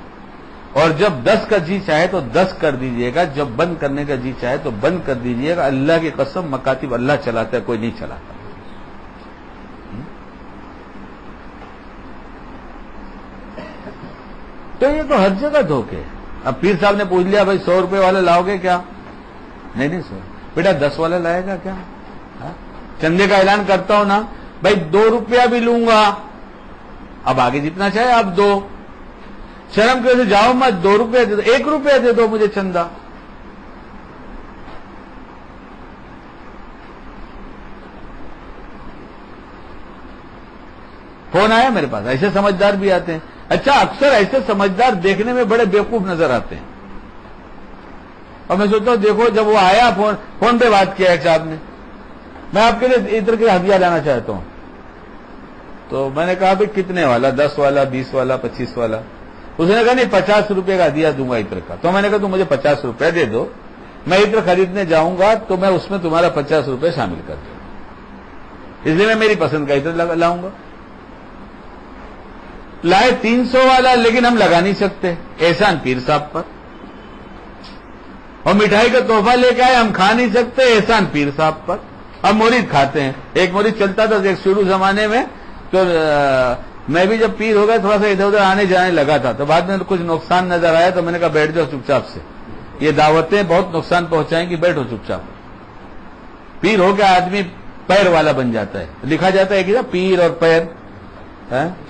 اور جب 10 کا جی چاہے تو 10 کر دیجئے گا، جب بند کرنے کا جی چاہے تو بند کر دیجئے گا۔ اللہ کی قسم مکاتب اللہ چلاتا ہے، کوئی نہیں چلاتا۔ تو یہ تو ہر جگہ دھوکے۔ اب پیر صاحب نے پوچھ لیا بھائی 100 روپے والا لاؤ گے کیا؟ نہیں 100 بیٹا 10 والا لائے گا کیا؟ چندے کا اعلان کرتا ہوں نا بھائی 2 روپیہ بھی لوں گا، اب آگے جتنا چاہے آپ دو، شرم کی وجہ سے جاؤ مت، 2 روپیہ دے دو، 1 روپیہ دے دو مجھے چندہ۔ فون آیا میرے پاس، ایسے سمجھدار بھی آتے ہیں۔ اچھا، اکثر ایسے سمجھدار دیکھنے میں بڑے بیوقوف نظر آتے ہیں، اور میں سوچتا ہوں دیکھو جب وہ آیا فون پہ بات کیا ایک صاحب نے، میں آپ کے لیے ادھر کے ہدیہ لانا چاہتا ہوں، تو میں نے کہا بھائی کتنے والا، 10 والا، 20 والا، 25 والا؟ اس نے کہا نہیں 50 روپے کا ہدیہ دوں گا عطر کا۔ تو میں نے کہا تو مجھے 50 روپے دے دو، میں عطر خریدنے جاؤں گا تو میں اس میں تمہارا 50 روپے شامل کر دوں، اس لیے میں میری پسند کا عطر لاؤں گا۔ لائے 300 والا، لیکن ہم لگا نہیں سکتے، احسان پیر صاحب پر۔ اور مٹھائی کا تحفہ لے کے آئے، ہم کھا نہیں سکتے، احسان پیر صاحب پر۔ ہم مرید کھاتے ہیں، ایک مرید چلتا تھا ایک شروع زمانے میں، تو میں بھی جب پیر ہو گیا تھوڑا سا ادھر ادھر آنے جانے لگا تھا، تو بعد میں کچھ نقصان نظر آیا تو میں نے کہا بیٹھ جاؤ چپ چاپ سے، یہ دعوتیں بہت نقصان پہنچائیں گی، بیٹھو چپ چاپ۔ پیر ہو گیا آدمی پیر والا بن جاتا ہے، لکھا جاتا ہے کہ پیر اور پیر،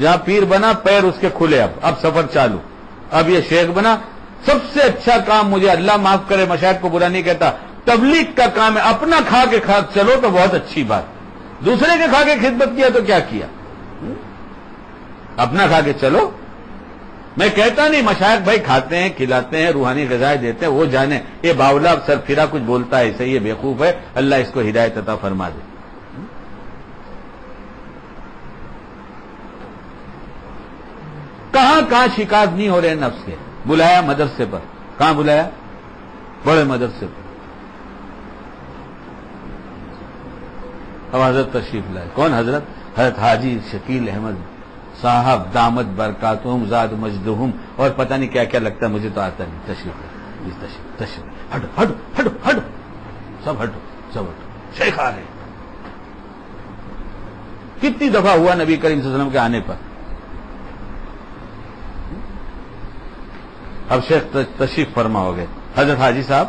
جہاں پیر بنا پیر اس کے کھلے، اب سفر چالو، اب یہ شیخ بنا۔ سب سے اچھا کام، مجھے اللہ معاف کرے مشاہد کو برا نہیں کہتا، تبلیغ کا کام ہے۔ اپنا کھا کے چلو تو بہت اچھی بات، دوسرے کے کھا کے خدمت کیا تو کیا کیا، اپنا کھا کے چلو۔ میں کہتا نہیں مشائخ بھائی کھاتے ہیں کھلاتے ہیں روحانی غذائیں دیتے ہیں، وہ جانے، یہ باولا سر پھرا کچھ بولتا ہے ایسے، یہ بیوقوف ہے، اللہ اس کو ہدایت عطا فرما دے۔ کہاں کہاں شکایت نہیں ہو رہے نفس کے، بلایا مدرسے پر، کہاں بلایا؟ بڑے مدرسے پر۔ اب حضرت تشریف لائے، کون حضرت؟ حضرت حاجی شکیل احمد صاحب دامت برکاتہم زاد مجدہم، اور پتہ نہیں کیا کیا لگتا ہے، مجھے تو آتا نہیں۔ تشریف لائے، تشریف تشریف، ہٹو ہٹو ہٹو ہٹو، سب ہٹو سب ہٹو، شیخ آ رہے ہیں۔ کتنی دفعہ ہوا نبی کریم صلی اللہ علیہ وسلم کے آنے پر؟ اب شیخ تشریف فرما ہو گئے، حضرت حاجی صاحب،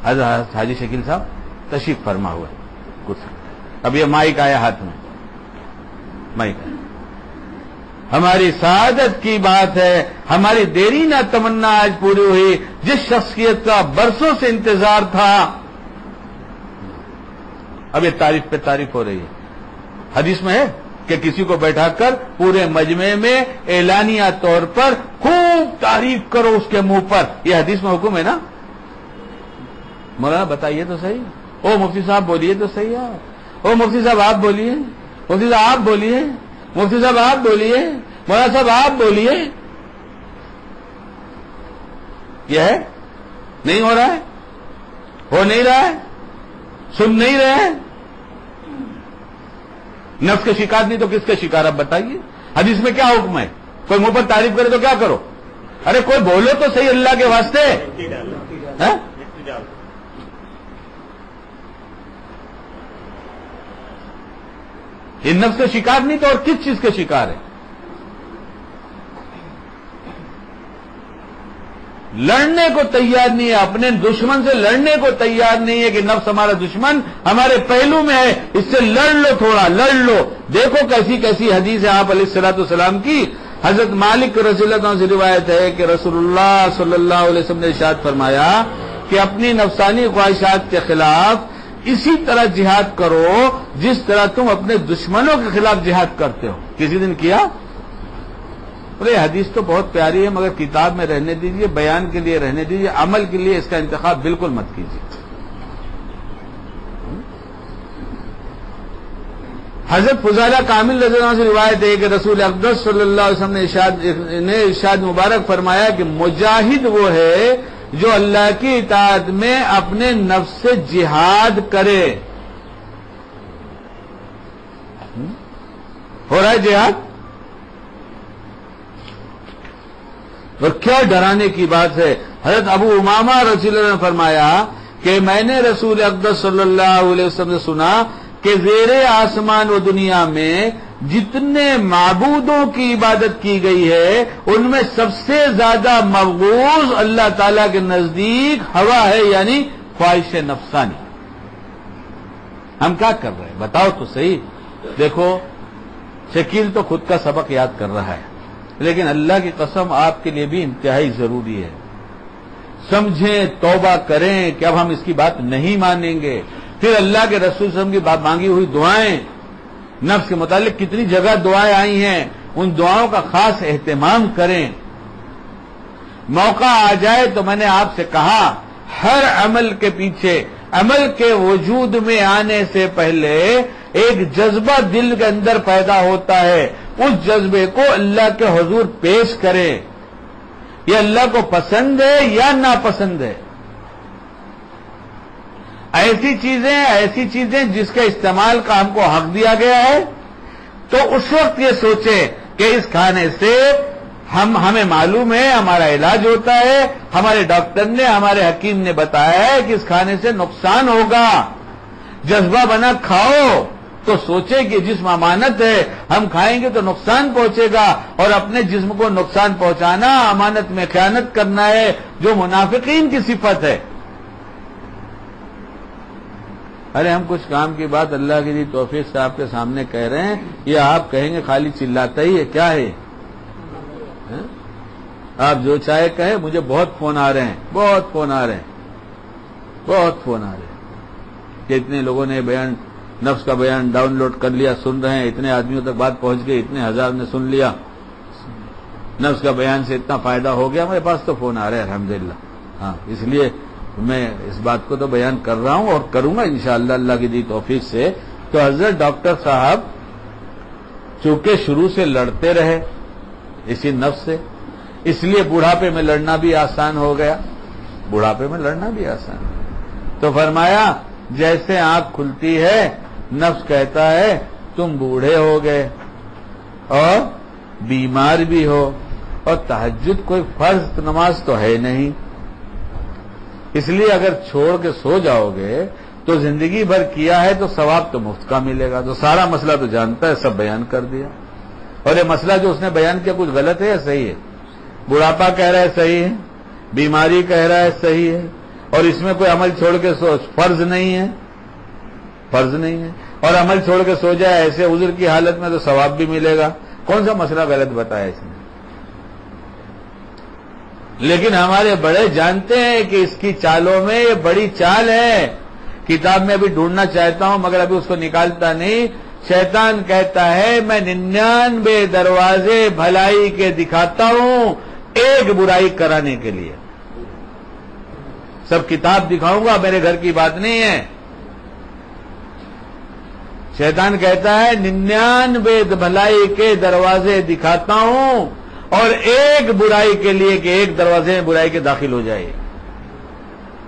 حضرت حاجی شکیل صاحب تشریف فرما ہوئے کچھ۔ اب یہ مائک آیا ہاتھ میں، مائک آیا۔ ہماری سعادت کی بات ہے، ہماری دیرینہ تمنا آج پوری ہوئی، جس شخصیت کا برسوں سے انتظار تھا۔ اب یہ تعریف پہ تعریف ہو رہی ہے۔ حدیث میں ہے کہ کسی کو بیٹھا کر پورے مجمع میں اعلانیہ طور پر خوب تعریف کرو اس کے منہ پر، یہ حدیث میں حکم ہے نا؟ مولانا بتائیے تو صحیح، او مفتی صاحب بولیے تو صحیح ہے، او مفتی صاحب آپ بولیے، مفتی صاحب آپ بولیے، مفتی صاحب آپ بولیے، مولانا صاحب آپ بولیے۔ یہ ہے نہیں ہو رہا ہے، ہو نہیں رہا ہے، سن نہیں رہے ہیں۔ نفس کے شکار نہیں تو کس کے شکار؟ اب بتائیے حدیث میں کیا حکم ہے؟ کوئی منہ پر تعریف کرے تو کیا کرو؟ ارے کوئی بولو تو صحیح اللہ کے واسطے۔ ان نفس کے شکار نہیں تو اور کس چیز کے شکار ہے؟ لڑنے کو تیار نہیں ہے، اپنے دشمن سے لڑنے کو تیار نہیں ہے کہ نفس ہمارا دشمن ہمارے پہلو میں ہے، اس سے لڑ لو، تھوڑا لڑ لو۔ دیکھو کیسی کیسی حدیث ہے آپ علیہ الصلوۃ والسلام کی۔ حضرت مالک رضی اللہ عنہ سے روایت ہے کہ رسول اللہ صلی اللہ علیہ وسلم نے ارشاد فرمایا کہ اپنی نفسانی خواہشات کے خلاف اسی طرح جہاد کرو جس طرح تم اپنے دشمنوں کے خلاف جہاد کرتے ہو۔ کسی دن کیا؟ یہ حدیث تو بہت پیاری ہے، مگر کتاب میں رہنے دیجیے، بیان کے لیے رہنے دیجیے، عمل کے لیے اس کا انتخاب بالکل مت کیجیے۔ حضرت فضالہ کامل رضی اللہ عنہ سے روایت ہے کہ رسول اقدس صلی اللہ علیہ وسلم نے ارشاد مبارک فرمایا کہ مجاہد وہ ہے جو اللہ کی اطاعت میں اپنے نفس سے جہاد کرے۔ ہو رہا ہے جہاد؟ اور کیا ڈرانے کی بات ہے۔ حضرت ابو امامہ رضی اللہ عنہ نے فرمایا کہ میں نے رسول اقدس صلی اللہ علیہ وسلم سے سنا کہ زیر آسمان و دنیا میں جتنے معبودوں کی عبادت کی گئی ہے ان میں سب سے زیادہ مبغوض اللہ تعالیٰ کے نزدیک ہوا ہے، یعنی خواہش نفسانی۔ ہم کیا کر رہے ہیں بتاؤ تو صحیح۔ دیکھو شکیل تو خود کا سبق یاد کر رہا ہے، لیکن اللہ کی قسم آپ کے لیے بھی انتہائی ضروری ہے۔ سمجھیں، توبہ کریں کہ اب ہم اس کی بات نہیں مانیں گے۔ پھر اللہ کے رسول صلی اللہ علیہ وسلم کی بات مانگی ہوئی دعائیں، نفس کے متعلق کتنی جگہ دعائیں آئی ہیں، ان دعاؤں کا خاص اہتمام کریں۔ موقع آ جائے تو میں نے آپ سے کہا ہر عمل کے پیچھے، عمل کے وجود میں آنے سے پہلے ایک جذبہ دل کے اندر پیدا ہوتا ہے، اس جذبے کو اللہ کے حضور پیش کرے۔ یہ اللہ کو پسند ہے یا ناپسند ہے؟ ایسی چیزیں جس کے استعمال کا ہم کو حق دیا گیا ہے، تو اس وقت یہ سوچیں کہ اس کھانے سے ہمیں معلوم ہے ہمارا علاج ہوتا ہے، ہمارے ڈاکٹر نے، ہمارے حکیم نے بتایا ہے کہ اس کھانے سے نقصان ہوگا، جذبہ بنا کھاؤ تو سوچے کہ جسم امانت ہے، ہم کھائیں گے تو نقصان پہنچے گا، اور اپنے جسم کو نقصان پہنچانا امانت میں خیانت کرنا ہے، جو منافقین کی صفت ہے۔ ارے ہم کچھ کام کی بات اللہ کی دی توفیق سے آپ کے سامنے کہہ رہے ہیں، یہ آپ کہیں گے خالی چلاتا ہی ہے، کیا ہے؟ آپ جو چاہے کہیں، مجھے بہت فون آ رہے ہیں کہ اتنے لوگوں نے نفس کا بیان ڈاؤن لوڈ کر لیا، سن رہے ہیں، اتنے آدمیوں تک بات پہنچ گئی، اتنے ہزار نے سن لیا، نفس کا بیان سے اتنا فائدہ ہو گیا۔ میرے پاس تو فون آ رہے ہیں الحمدللہ، ہاں، اس لیے میں اس بات کو تو بیان کر رہا ہوں اور کروں گا انشاءاللہ اللہ کی دی توفیق سے۔ تو حضرت ڈاکٹر صاحب چونکہ شروع سے لڑتے رہے اسی نفس سے، اس لیے بڑھاپے میں لڑنا بھی آسان ہو گیا، تو فرمایا جیسے آنکھ کھلتی ہے نفس کہتا ہے تم بوڑھے ہو گئے اور بیمار بھی ہو، اور تہجد کوئی فرض نماز تو ہے نہیں، اس لیے اگر چھوڑ کے سو جاؤ گے تو زندگی بھر کیا ہے تو ثواب تو مفت کا ملے گا۔ تو سارا مسئلہ تو جانتا ہے، سب بیان کر دیا، اور یہ مسئلہ جو اس نے بیان کیا کچھ غلط ہے یا صحیح ہے؟ بڑھاپا کہہ رہا ہے صحیح ہے، بیماری کہہ رہا ہے صحیح ہے، اور اس میں کوئی عمل چھوڑ کے سو فرض نہیں ہے، اور عمل چھوڑ کے سو جائے ایسے عذر کی حالت میں تو ثواب بھی ملے گا۔ کون سا مسئلہ غلط بتایا اس نے؟ لیکن ہمارے بڑے جانتے ہیں کہ اس کی چالوں میں یہ بڑی چال ہے، کتاب میں ابھی ڈھونڈنا چاہتا ہوں مگر ابھی اس کو نکالتا نہیں۔ شیطان کہتا ہے میں 99 دروازے بھلائی کے دکھاتا ہوں ایک برائی کرانے کے لیے، سب کتاب دکھاؤں گا، میرے گھر کی بات نہیں ہے۔ شیطان کہتا ہے 99 بھلائی کے دروازے دکھاتا ہوں اور ایک برائی کے لیے کہ ایک دروازے میں برائی کے داخل ہو جائے،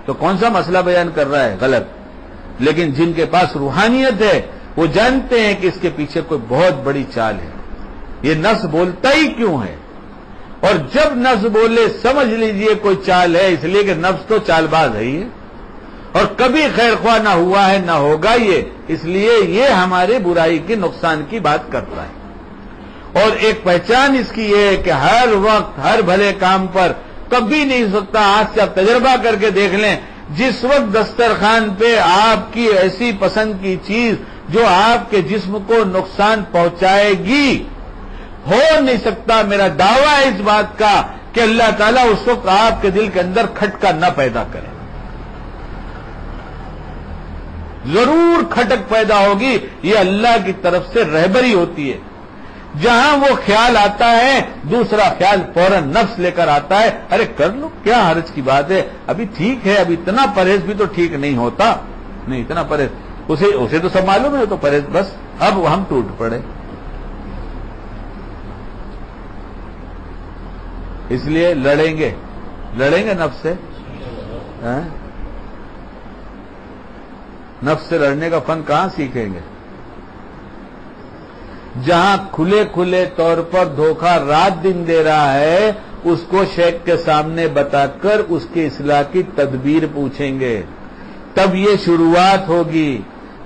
تو کون سا مسئلہ بیان کر رہا ہے؟ غلط۔ لیکن جن کے پاس روحانیت ہے وہ جانتے ہیں کہ اس کے پیچھے کوئی بہت بڑی چال ہے، یہ نفس بولتا ہی کیوں ہے، اور جب نفس بولے سمجھ لیجئے کوئی چال ہے، اس لیے کہ نفس تو چال باز ہے ہی، اور کبھی خیر خواہ نہ ہوا ہے نہ ہوگا یہ، اس لیے یہ ہمارے برائی کے نقصان کی بات کرتا ہے۔ اور ایک پہچان اس کی یہ ہے کہ ہر وقت ہر بھلے کام پر کبھی نہیں ہو سکتا، آج سے آپ تجربہ کر کے دیکھ لیں، جس وقت دسترخوان پہ آپ کی ایسی پسند کی چیز جو آپ کے جسم کو نقصان پہنچائے گی، ہو نہیں سکتا میرا دعویٰ ہے اس بات کا کہ اللہ تعالیٰ اس وقت آپ کے دل کے اندر کھٹکا نہ پیدا کرے، ضرور کھٹک پیدا ہوگی۔ یہ اللہ کی طرف سے رہبری ہوتی ہے، جہاں وہ خیال آتا ہے دوسرا خیال فوراً نفس لے کر آتا ہے، ارے کر لو کیا حرج کی بات ہے، ابھی ٹھیک ہے، ابھی اتنا پرہیز بھی تو ٹھیک نہیں ہوتا، نہیں اتنا پرہیز، اسے تو سب معلوم ہے تو پرہیز، بس اب ہم ٹوٹ پڑے۔ اس لیے لڑیں گے نفس سے، نفس سے لڑنے کا فن کہاں سیکھیں گے؟ جہاں کھلے کھلے طور پر دھوکہ رات دن دے رہا ہے اس کو شیخ کے سامنے بتا کر اس کی اصلاح کی تدبیر پوچھیں گے، تب یہ شروعات ہوگی،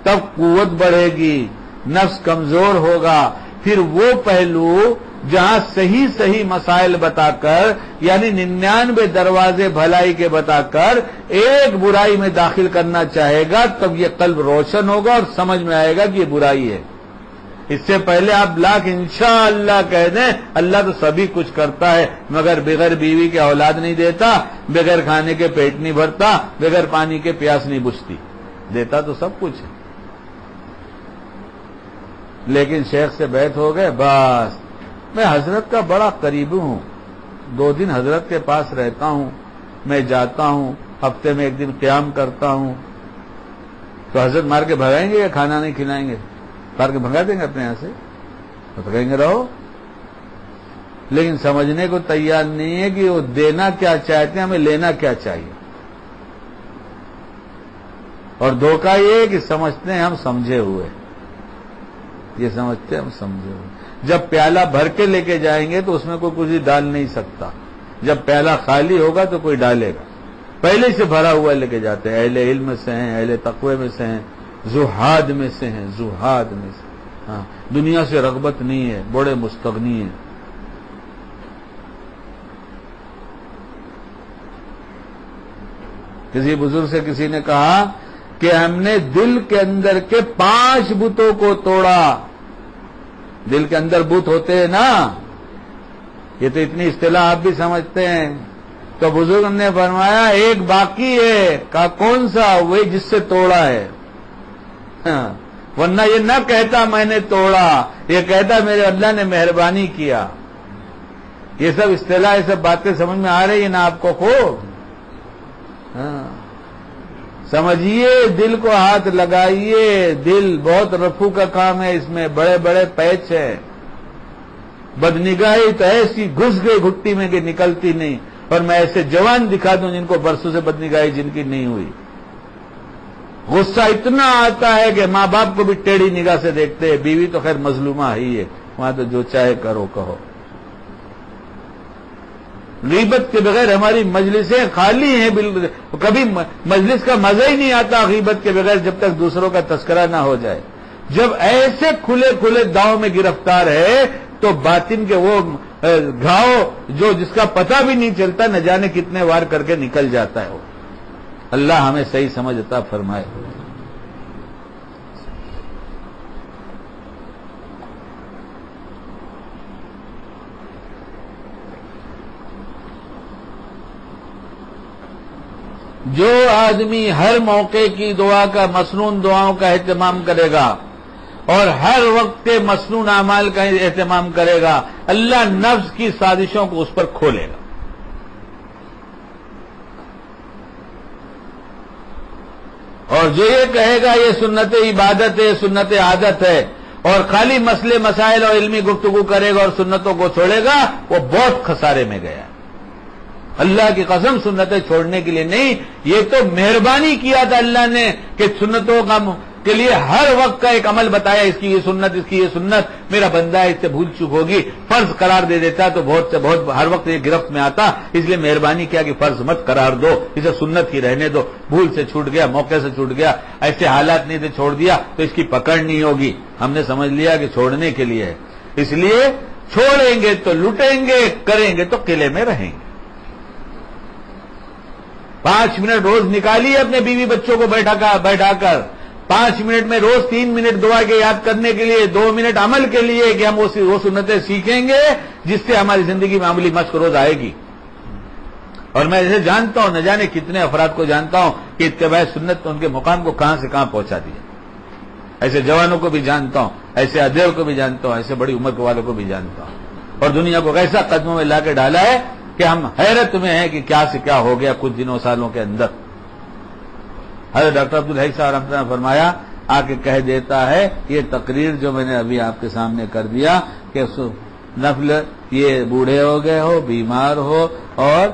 تب قوت بڑھے گی، نفس کمزور ہوگا۔ پھر وہ پہلو جہاں صحیح صحیح مسائل بتا کر، یعنی 99 دروازے بھلائی کے بتا کر ایک برائی میں داخل کرنا چاہے گا، تب یہ قلب روشن ہوگا اور سمجھ میں آئے گا کہ یہ برائی ہے۔ اس سے پہلے آپ لاکھ انشاءاللہ کہہ دیں اللہ تو سبھی کچھ کرتا ہے مگر بغیر بیوی کے اولاد نہیں دیتا، بغیر کھانے کے پیٹ نہیں بھرتا، بغیر پانی کے پیاس نہیں بجھتی، دیتا تو سب کچھ ہے۔ لیکن شیخ سے بیعت ہو گئے، بس میں حضرت کا بڑا قریب ہوں، 2 دن حضرت کے پاس رہتا ہوں، میں جاتا ہوں، ہفتے میں 1 دن قیام کرتا ہوں، تو حضرت مار کے بھگائیں گے یا کھانا نہیں کھلائیں گے؟ مار کے بھگا دیں گے اپنے یہاں سے، تو کہیں گے رہو۔ لیکن سمجھنے کو تیار نہیں ہے کہ وہ دینا کیا چاہتے ہیں، ہمیں لینا کیا چاہیے، اور دھوکہ یہ کہ سمجھتے ہیں ہم سمجھے ہوئے، یہ سمجھتے ہیں ہم سمجھے ہوئے۔ جب پیالہ بھر کے لے کے جائیں گے تو اس میں کوئی کچھ ڈال نہیں سکتا، جب پیالہ خالی ہوگا تو کوئی ڈالے گا، پہلے سے بھرا ہوا لے کے جاتے ہیں۔ اہل علم میں سے ہیں، اہل تقوی میں سے ہیں، زہاد میں سے ہیں، زہاد میں سے، ہاں دنیا سے رغبت نہیں ہے، بڑے مستغنی ہیں۔ کسی بزرگ سے کسی نے کہا کہ ہم نے دل کے اندر کے 5 بتوں کو توڑا۔ دل کے اندر بت ہوتے ہیں نا، یہ تو اتنی اصطلاح آپ بھی سمجھتے ہیں۔ تو بزرگ نے فرمایا ایک باقی ہے، کہا کون سا؟ وہی جس سے توڑا ہے، ورنہ یہ نہ کہتا میں نے توڑا، یہ کہتا میرے اللہ نے مہربانی کیا۔ یہ سب اصطلاح، یہ سب باتیں سمجھ میں آ رہی ہیں نا آپ کو خوب؟ ہاں سمجھیے، دل کو ہاتھ لگائیے، دل بہت رفو کا کام ہے، اس میں بڑے بڑے پیچ ہے۔ بدنگاہی تو ایسی گھس گئی گھٹی میں کہ نکلتی نہیں، اور میں ایسے جوان دکھا دوں جن کو برسوں سے بدنگاہی جن کی نہیں ہوئی۔ غصہ اتنا آتا ہے کہ ماں باپ کو بھی ٹیڑھی نگاہ سے دیکھتے ہیں، بیوی تو خیر مظلومہ ہی ہے، وہاں تو جو چاہے کرو کہو۔ غیبت کے بغیر ہماری مجلسیں خالی ہیں، کبھی مجلس کا مزہ ہی نہیں آتا غیبت کے بغیر جب تک دوسروں کا تذکرہ نہ ہو جائے۔ جب ایسے کھلے کھلے داؤں میں گرفتار ہے تو باطن کے وہ گھاؤ جو جس کا پتہ بھی نہیں چلتا، نہ جانے کتنے وار کر کے نکل جاتا ہے وہ۔ اللہ ہمیں صحیح سمجھ عطا فرمائے۔ جو آدمی ہر موقع کی دعا کا، مسنون دعاؤں کا اہتمام کرے گا اور ہر وقت کے مسنون اعمال کا اہتمام کرے گا، اللہ نفس کی سازشوں کو اس پر کھولے گا۔ اور جو یہ کہے گا یہ سنت عبادت ہے، سنت عادت ہے، اور خالی مسئلے مسائل اور علمی گفتگو کرے گا اور سنتوں کو چھوڑے گا، وہ بہت خسارے میں گیا۔ اللہ کی قسم سنتیں چھوڑنے کے لیے نہیں، یہ تو مہربانی کیا تھا اللہ نے کہ سنتوں کے لیے ہر وقت کا ایک عمل بتایا، اس کی یہ سنت، اس کی یہ سنت، میرا بندہ اس سے بھول چک ہوگی، فرض قرار دے دیتا تو بہت سے بہت ہر وقت یہ گرفت میں آتا، اس لیے مہربانی کیا کہ فرض مت قرار دو، اسے سنت ہی رہنے دو، بھول سے چھوٹ گیا، موقع سے چھوٹ گیا، ایسے حالات نہیں تھے چھوڑ دیا تو اس کی پکڑ نہیں ہوگی۔ ہم نے سمجھ لیا کہ چھوڑنے کے لیے ہے، اس لیے چھوڑیں گے تو لٹیں گے، کریں گے تو قلعے میں رہیں گے۔ 5 منٹ روز نکالیے اپنے بیوی بچوں کو بیٹھا کر، 5 منٹ میں روز 3 منٹ دعا کے یاد کرنے کے لیے، 2 منٹ عمل کے لیے کہ ہم وہ سنتیں سیکھیں گے جس سے ہماری زندگی میں عملی مشق روز آئے گی۔ اور میں اسے جانتا ہوں، نہ جانے کتنے افراد کو جانتا ہوں کہ اتباع سنت ان کے مقام کو کہاں سے کہاں پہنچا دیا۔ ایسے جوانوں کو بھی جانتا ہوں، ایسے ادھیڑ کو بھی جانتا ہوں، ایسے بڑی عمر والوں کو بھی جانتا ہوں، اور دنیا کو ایسا قدموں میں لا کے ڈالا ہے کہ ہم حیرت میں ہیں کہ کیا سے کیا ہو گیا کچھ دنوں سالوں کے اندر۔ حضرت ڈاکٹر عبدالحی صاحب رحمۃ اللہ نے فرمایا، آ کے کہہ دیتا ہے یہ تقریر جو میں نے ابھی آپ کے سامنے کر دیا کہ نفل یہ بوڑھے ہو گئے ہو، بیمار ہو اور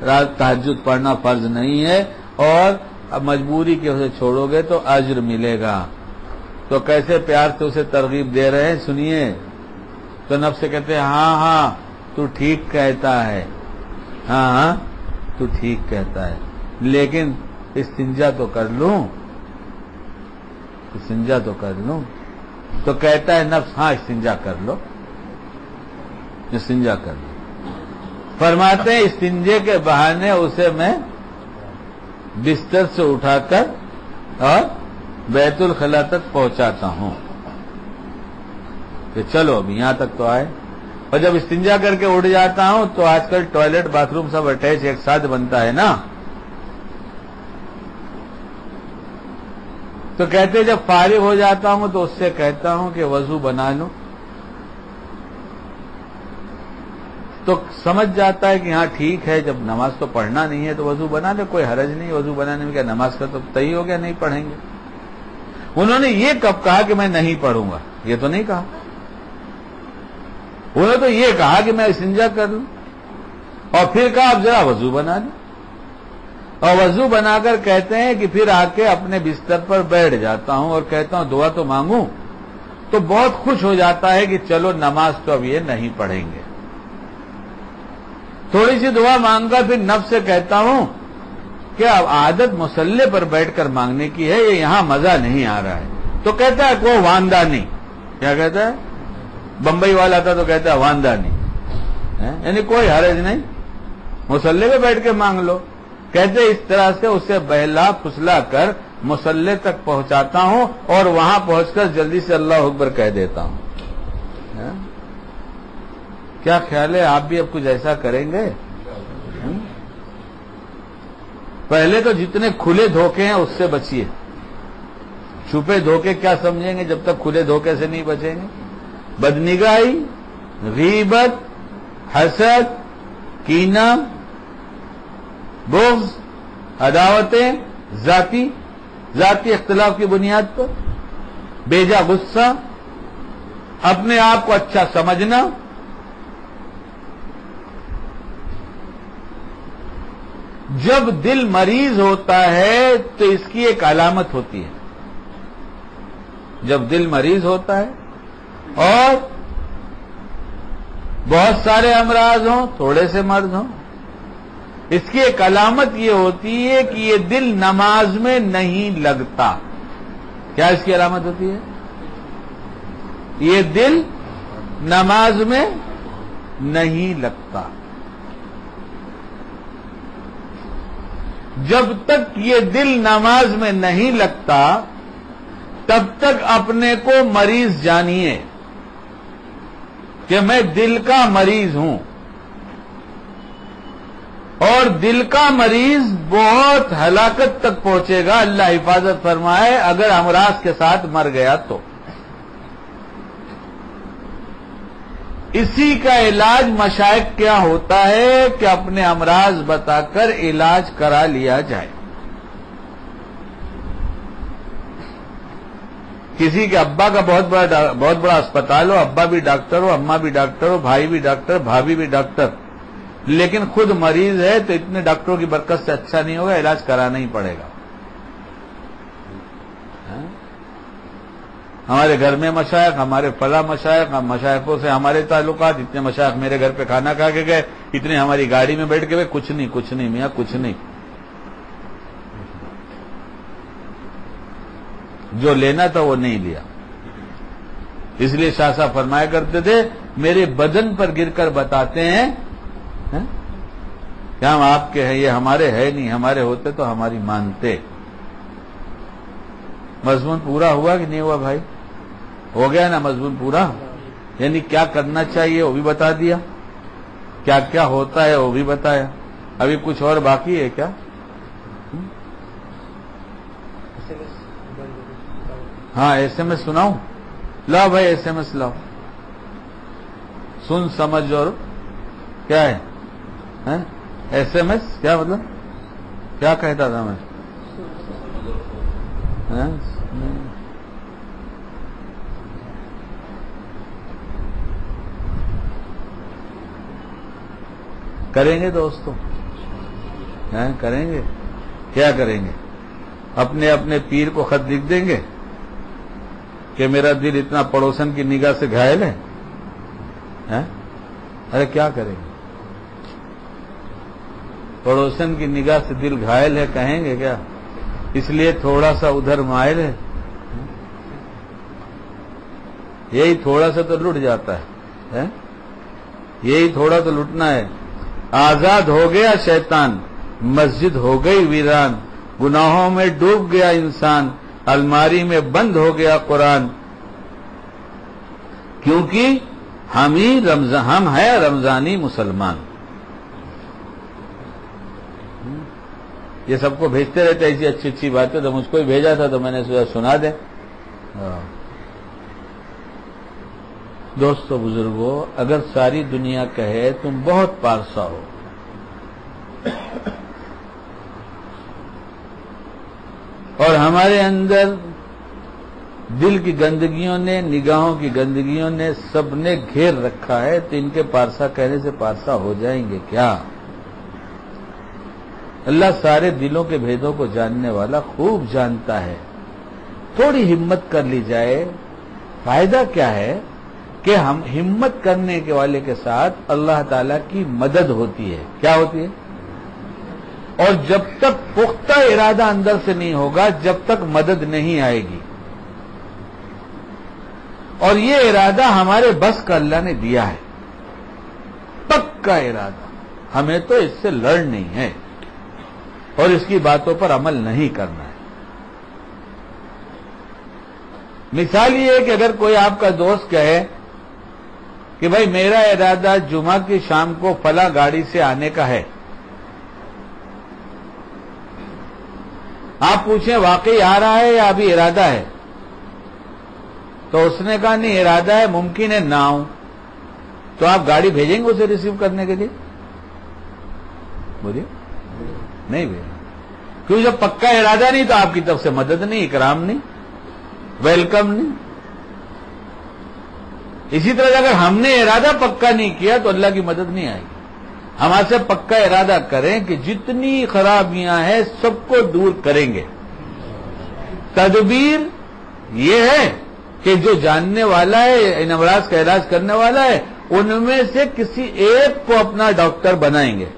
رات تہجد پڑھنا فرض نہیں ہے، اور اب مجبوری کے اسے چھوڑو گے تو اجر ملے گا۔ تو کیسے پیار سے اسے ترغیب دے رہے ہیں سنیے۔ تو نفس سے کہتے ہیں ہاں ہاں تو ٹھیک کہتا ہے، ہاں ہاں تو ٹھیک کہتا ہے، لیکن استنجا تو کر لوں، استنجا تو کر لوں۔ تو کہتا ہے نفس ہاں استنجا کر لو، استنجا کر لو۔ فرماتے ہیں استنجے کے بہانے اسے میں بستر سے اٹھا کر اور بیت الخلا تک پہنچاتا ہوں کہ چلو اب یہاں تک تو آئے۔ اور جب استنجا کر کے اٹھ جاتا ہوں تو آج کل ٹوائلٹ باتھ روم سب اٹیچ ایک ساتھ بنتا ہے نا، تو کہتے جب فارغ ہو جاتا ہوں تو اس سے کہتا ہوں کہ وضو بنا لوں، تو سمجھ جاتا ہے کہ ہاں ٹھیک ہے، جب نماز تو پڑھنا نہیں ہے تو وضو بنا لے، کوئی حرج نہیں وضو بنانے میں، کیا نماز کا تو طے ہو گیا نہیں پڑھیں گے۔ انہوں نے یہ کب کہا کہ میں نہیں پڑھوں گا؟ یہ تو نہیں کہا، انہوں نے تو یہ کہا کہ میں استنجا کر لوں، اور پھر کہا اب ذرا وضو بنا لیں۔ اور وضو بنا کر کہتے ہیں کہ پھر آ کے اپنے بستر پر بیٹھ جاتا ہوں اور کہتا ہوں دعا تو مانگوں، تو بہت خوش ہو جاتا ہے کہ چلو نماز تو اب یہ نہیں پڑھیں گے. تھوڑی سی دعا مانگ کر پھر نفس سے کہتا ہوں کہ اب عادت مصلی پر بیٹھ کر مانگنے کی ہے، یہ یہاں مزہ نہیں آ رہا ہے. تو کہتا ہے کوئی واندہ نہیں. کیا کہتا ہے؟ بمبئی والا تھا تو کہتا ہے واندہ نہیں، یعنی کوئی حرج نہیں، مصلی پہ بیٹھ کے مانگ لو. کہتے اس طرح سے اسے بہلا پھسلا کر مصلی تک پہنچاتا ہوں اور وہاں پہنچ کر جلدی سے اللہ اکبر کہہ دیتا ہوں. کیا خیال ہے آپ بھی اب کچھ ایسا کریں گے؟ پہلے تو جتنے کھلے دھوکے ہیں اس سے بچیے. چھپے دھوکے کیا سمجھیں گے جب تک کھلے دھوکے سے نہیں بچیں گے؟ بدنگاہی، غیبت، حسد، کینہ، بغض، عداوتیں، ذاتی اختلاف کی بنیاد پر، بیجا غصہ، اپنے آپ کو اچھا سمجھنا. جب دل مریض ہوتا ہے تو اس کی ایک علامت ہوتی ہے. جب دل مریض ہوتا ہے اور بہت سارے امراض ہوں، تھوڑے سے مرض ہوں، اس کی ایک علامت یہ ہوتی ہے کہ یہ دل نماز میں نہیں لگتا. کیا اس کی علامت ہوتی ہے؟ یہ دل نماز میں نہیں لگتا. جب تک یہ دل نماز میں نہیں لگتا تب تک اپنے کو مریض جانیے کہ میں دل کا مریض ہوں. اور دل کا مریض بہت ہلاکت تک پہنچے گا، اللہ حفاظت فرمائے، اگر امراض کے ساتھ مر گیا تو. اسی کا علاج مشائخ کیا ہوتا ہے کہ اپنے امراض بتا کر علاج کرا لیا جائے. کسی کے ابا کا بہت بڑا اسپتال ہو، ابا بھی ڈاکٹر ہو، اماں بھی ڈاکٹر ہو، بھائی بھی ڈاکٹر، بھابھی بھی ڈاکٹر، لیکن خود مریض ہے تو اتنے ڈاکٹروں کی برکت سے اچھا نہیں ہوگا، علاج کرانا ہی پڑے گا. ہمارے گھر میں مشائخ، ہمارے فلاں مشائخ، مشائخوں سے ہمارے تعلقات، اتنے مشائخ میرے گھر پہ کھانا کھا کے گئے، اتنے ہماری گاڑی میں بیٹھ کے گئے، کچھ نہیں میاں، کچھ نہیں. جو لینا تھا وہ نہیں لیا. اس لیے شاہ صاحب فرمایا کرتے تھے میرے بدن پر گر کر بتاتے ہیں کہ ہم آپ کے ہیں، یہ ہمارے ہے نہیں، ہمارے ہوتے تو ہماری مانتے. مضمون پورا ہوا کہ نہیں ہوا بھائی؟ ہو گیا نا مضمون پورا؟ یعنی کیا کرنا چاہیے وہ بھی بتا دیا، کیا کیا ہوتا ہے وہ بھی بتایا. ابھی کچھ اور باقی ہے کیا؟ ہاں ایس ایم ایس سناؤں؟ لاؤ بھائی ایس ایم ایس لاؤ، سن سمجھ. اور کیا ہے ایس ایم ایس؟ کیا مطلب؟ کیا کہتا تھا میں؟ کریں گے دوستوں؟ کریں گے؟ کیا کریں گے؟ اپنے اپنے پیر کو خط لکھ دیں گے کہ میرا دل اتنا پڑوسن کی نگاہ سے گھائل ہے. ارے کیا کریں گے؟ پڑوسن کی نگاہ سے دل گھائل ہے کہیں گے کیا؟ اس لیے تھوڑا سا ادھر مائل ہے. یہی تھوڑا سا تو لٹ جاتا ہے، یہی تھوڑا تو لٹنا ہے. آزاد ہو گیا شیطان، مسجد ہو گئی ویران، گناہوں میں ڈوب گیا انسان، الماری میں بند ہو گیا قرآن. کیونکہ ہم ہیں رمضانی مسلمان. یہ سب کو بھیجتے رہتے ایسی اچھی اچھی باتیں، تو مجھ کو ہی بھیجا تھا تو میں نے سوچا سنا دیں. دوستو بزرگو، اگر ساری دنیا کہے تم بہت پارسا ہو، اور ہمارے اندر دل کی گندگیوں نے، نگاہوں کی گندگیوں نے، سب نے گھیر رکھا ہے، تو ان کے پارسا کہنے سے پارسا ہو جائیں گے کیا؟ اللہ سارے دلوں کے بھیدوں کو جاننے والا، خوب جانتا ہے. تھوڑی ہمت کر لی جائے. فائدہ کیا ہے کہ ہم ہمت کرنے کے والے کے ساتھ اللہ تعالیٰ کی مدد ہوتی ہے. کیا ہوتی ہے؟ اور جب تک پختہ ارادہ اندر سے نہیں ہوگا، جب تک مدد نہیں آئے گی. اور یہ ارادہ ہمارے بس کا اللہ نے دیا ہے، پکا ارادہ. ہمیں تو اس سے لڑ نہیں ہے اور اس کی باتوں پر عمل نہیں کرنا ہے. مثال یہ ہے کہ اگر کوئی آپ کا دوست کہے کہ بھائی میرا ارادہ جمعہ کی شام کو فلاں گاڑی سے آنے کا ہے، آپ پوچھیں واقعی آ رہا ہے یا ابھی ارادہ ہے؟ تو اس نے کہا نہیں ارادہ ہے، ممکن ہے نہ آؤں. تو آپ گاڑی بھیجیں گے اسے ریسیو کرنے کے لیے؟ بولیے نہیں بھیجیں. کیوں؟ جب پکا ارادہ نہیں تو آپ کی طرف سے مدد نہیں، اکرام نہیں، ویلکم نہیں. اسی طرح اگر ہم نے ارادہ پکا نہیں کیا تو اللہ کی مدد نہیں آئے گی. ہم آپ سے پکا ارادہ کریں کہ جتنی خرابیاں ہیں سب کو دور کریں گے. تدبیر یہ ہے کہ جو جاننے والا ہے، ان امراض کا علاج کرنے والا ہے، ان میں سے کسی ایک کو اپنا ڈاکٹر بنائیں گے.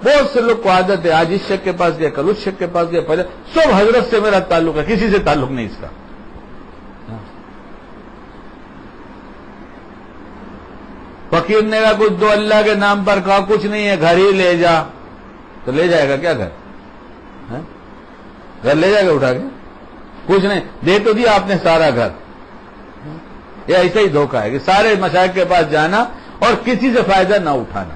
بہت سے لوگ کو عادت ہے، آج اس شیخ کے پاس گیا، کل اس شیخ کے پاس گیا، پہلے سب حضرت سے میرا تعلق ہے، کسی سے تعلق نہیں اس کا. فقیر نے کہا کچھ دو اللہ کے نام پر، کہا کچھ نہیں ہے، گھر ہی لے جا. تو لے جائے گا کیا گھر؟ گھر لے جائے گا اٹھا کے؟ کچھ نہیں، دے تو دیا آپ نے سارا گھر. یہ ایسا ہی دھوکہ ہے کہ سارے مشائخ کے پاس جانا اور کسی سے فائدہ نہ اٹھانا.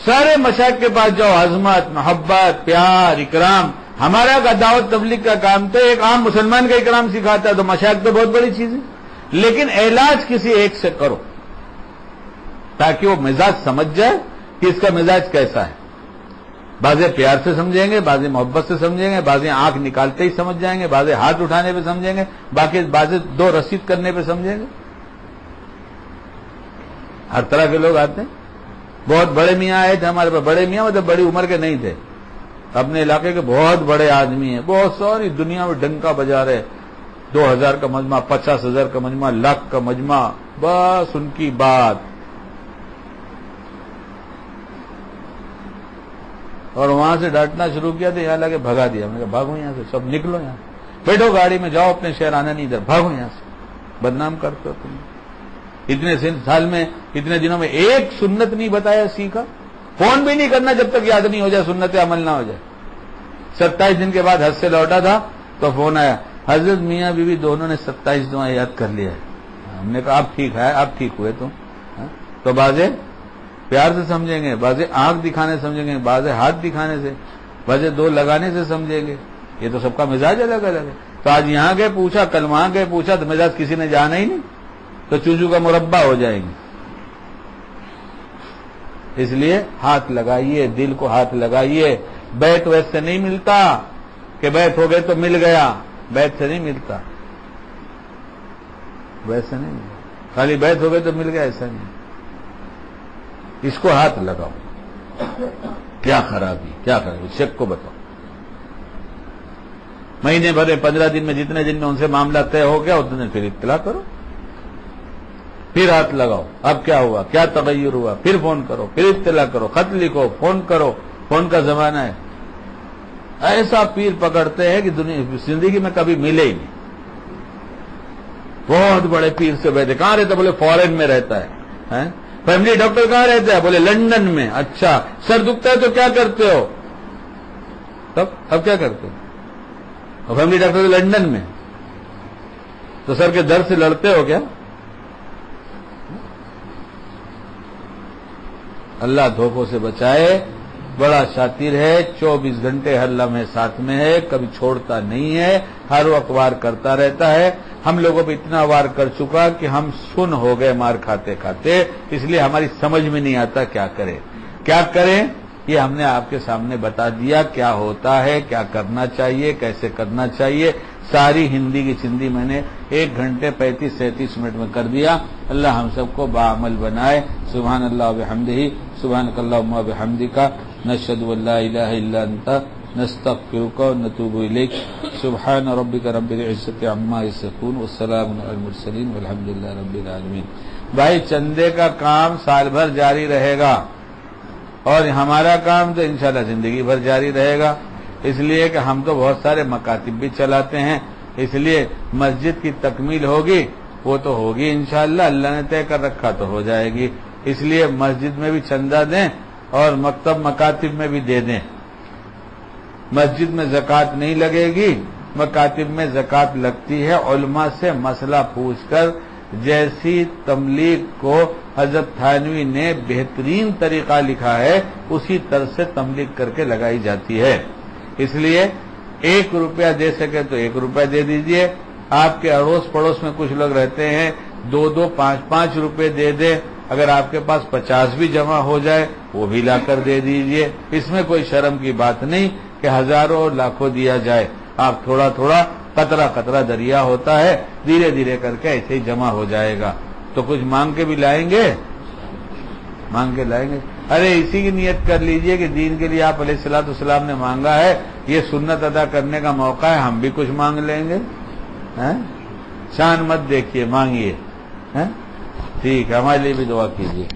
سارے مشائخ کے پاس جاؤ، عظمت، محبت، پیار، اکرام. ہمارا کا دعوت تبلیغ کا کام تو ایک عام مسلمان کا اکرام سکھاتا ہے، تو مشائخ تو بہت بڑی چیز ہے. لیکن علاج کسی ایک سے کرو تاکہ وہ مزاج سمجھ جائے کہ اس کا مزاج کیسا ہے. بعضے پیار سے سمجھیں گے، بعضے محبت سے سمجھیں گے، بعضے آنکھ نکالتے ہی سمجھ جائیں گے، بعضے ہاتھ اٹھانے پہ سمجھیں گے، باقی بعضے دو رسید کرنے پہ سمجھیں گے. ہر طرح کے لوگ آتے ہیں. بہت بڑے میاں آئے تھے ہمارے پاس. بڑے میاں مطلب بڑی عمر کے نہیں تھے، اپنے علاقے کے بہت بڑے آدمی ہیں، بہت ساری دنیا میں ڈنکا بجا رہے. 2000 کا مجمع، 50,000 کا مجمع، لاکھ کا مجمع، بس ان کی بات. اور وہاں سے ڈانٹنا شروع کیا تو یہاں لگے بھگا دیا. میں نے کہا بھاگو یہاں سے، سب نکلو یہاں، بیٹھو گاڑی میں، جاؤ اپنے شہر، آنا نہیں ادھر، بھاگو یہاں سے، بدنام کرتے ہو تم. اتنے سال میں، اتنے دنوں میں ایک سنت نہیں بتایا سیکھا. فون بھی نہیں کرنا جب تک یاد نہیں ہو جائے، سنت عمل نہ ہو جائے. 27 دن کے بعد حج سے لوٹا تھا تو فون آیا، حضرت میاں بیوی دونوں نے 27 دعائیں یاد کر لیا ہے. ہم نے کہا اب ٹھیک ہے، اب ٹھیک ہوئے تم. تو بازے پیار سے سمجھیں گے، بازے آنکھ دکھانے سمجھیں گے، بازے ہاتھ دکھانے سے، بازے دو لگانے سے سمجھیں گے. یہ تو سب کا مزاج الگ الگ ہے. تو آج یہاں گئے پوچھا، کل وہاں گئے پوچھا، تو مزاج کسی نے جانا ہی نہیں، تو چوچو کا مربع ہو جائیں گے. اس لیے ہاتھ لگائیے، دل کو ہاتھ لگائیے. بیت ویسے نہیں ملتا کہ بیت ہو گئے تو مل گیا، بیت سے نہیں ملتا، ویسے نہیں ملتا. خالی بیت ہو گئے تو مل گیا ایسا نہیں. اس کو ہاتھ لگاؤ. کیا خرابی، کیا خرابی، شیخ کو بتاؤ. مہینے بھر میں 15 دن میں جتنے دن میں ان سے معاملہ طے ہو گیا اتنے پھر اطلاع کرو، پھر ہاتھ لگاؤ. اب کیا ہوا، کیا تغیر ہوا، پھر فون کرو، پھر اطلاع کرو، خط لکھو، فون کرو. فون کا زمانہ ہے. ایسا پیر پکڑتے ہیں کہ زندگی میں کبھی ملے ہی نہیں. بہت بڑے پیر سے بیٹھے، کہاں رہتا؟ بولے فورن میں رہتا ہے. فیملی ڈاکٹر کہاں رہتا ہے؟ بولے لندن میں. اچھا، سر دکھتا ہے تو کیا کرتے ہو؟ تب اب کیا کرتے ہو؟ فیملی ڈاکٹر تو لندن میں، تو سر کے درد سے لڑتے ہو کیا؟ اللہ دھوکوں سے بچائے. بڑا شاطر ہے، 24 گھنٹے ہر لمحے ساتھ میں ہے، کبھی چھوڑتا نہیں ہے، ہر وقت وار کرتا رہتا ہے. ہم لوگوں پہ اتنا وار کر چکا کہ ہم سن ہو گئے مار کھاتے کھاتے. اس لیے ہماری سمجھ میں نہیں آتا کیا کریں. کیا کریں؟ یہ ہم نے آپ کے سامنے بتا دیا کیا ہوتا ہے، کیا کرنا چاہیے، کیسے کرنا چاہیے. ساری ہندی کی چندی میں نے 1 گھنٹے 35-37 منٹ میں کر دیا. اللہ ہم سب کو باعمل بنائے. سبحان اللہ و بحمدہ، سبحانک اللہم و بحمدک، نشہد ان لا الہ الا انت، نستغفرک و نتوب الیک. سبحان ربک رب العزۃ عما یصفون والسلام علی المرسلین والحمد للہ رب العالمین. بھائی چندے کا کام سال بھر جاری رہے گا، اور ہمارا کام تو انشاءاللہ زندگی بھر جاری رہے گا. اس لیے کہ ہم تو بہت سارے مکاتب بھی چلاتے ہیں، اس لیے مسجد کی تکمیل ہوگی، وہ تو ہوگی انشاءاللہ، اللہ نے طے کر رکھا تو ہو جائے گی. اس لیے مسجد میں بھی چندہ دیں اور مکتب مکاتب میں بھی دے دیں. مسجد میں زکوٰۃ نہیں لگے گی، مکاتب میں زکوٰۃ لگتی ہے. علماء سے مسئلہ پوچھ کر جیسی تملیغ کو حضرت تھانوی نے بہترین طریقہ لکھا ہے اسی طرح سے تملیغ کر کے لگائی جاتی ہے. اس لیے 1 روپیہ دے سکے تو 1 روپیہ دے دیجئے. آپ کے اڑوس پڑوس میں کچھ لوگ رہتے ہیں 2-2, 5-5 روپے دے دیں. اگر آپ کے پاس 50 بھی جمع ہو جائے وہ بھی لا کر دے دیجئے. اس میں کوئی شرم کی بات نہیں کہ ہزاروں اور لاکھوں دیا جائے. آپ تھوڑا تھوڑا قطرہ قطرہ دریا ہوتا ہے، دھیرے دھیرے کر کے ایسے ہی جمع ہو جائے گا. تو کچھ مانگ کے بھی لائیں گے، مانگ کے لائیں گے. ارے اسی کی نیت کر لیجئے کہ دین کے لیے آپ علیہ الصلوۃ والسلام نے مانگا ہے، یہ سنت ادا کرنے کا موقع ہے، ہم بھی کچھ مانگ لیں گے. شان مت دیکھیے، مانگیے. ٹھیک ہے، ہمارے لیے بھی دعا کیجیے.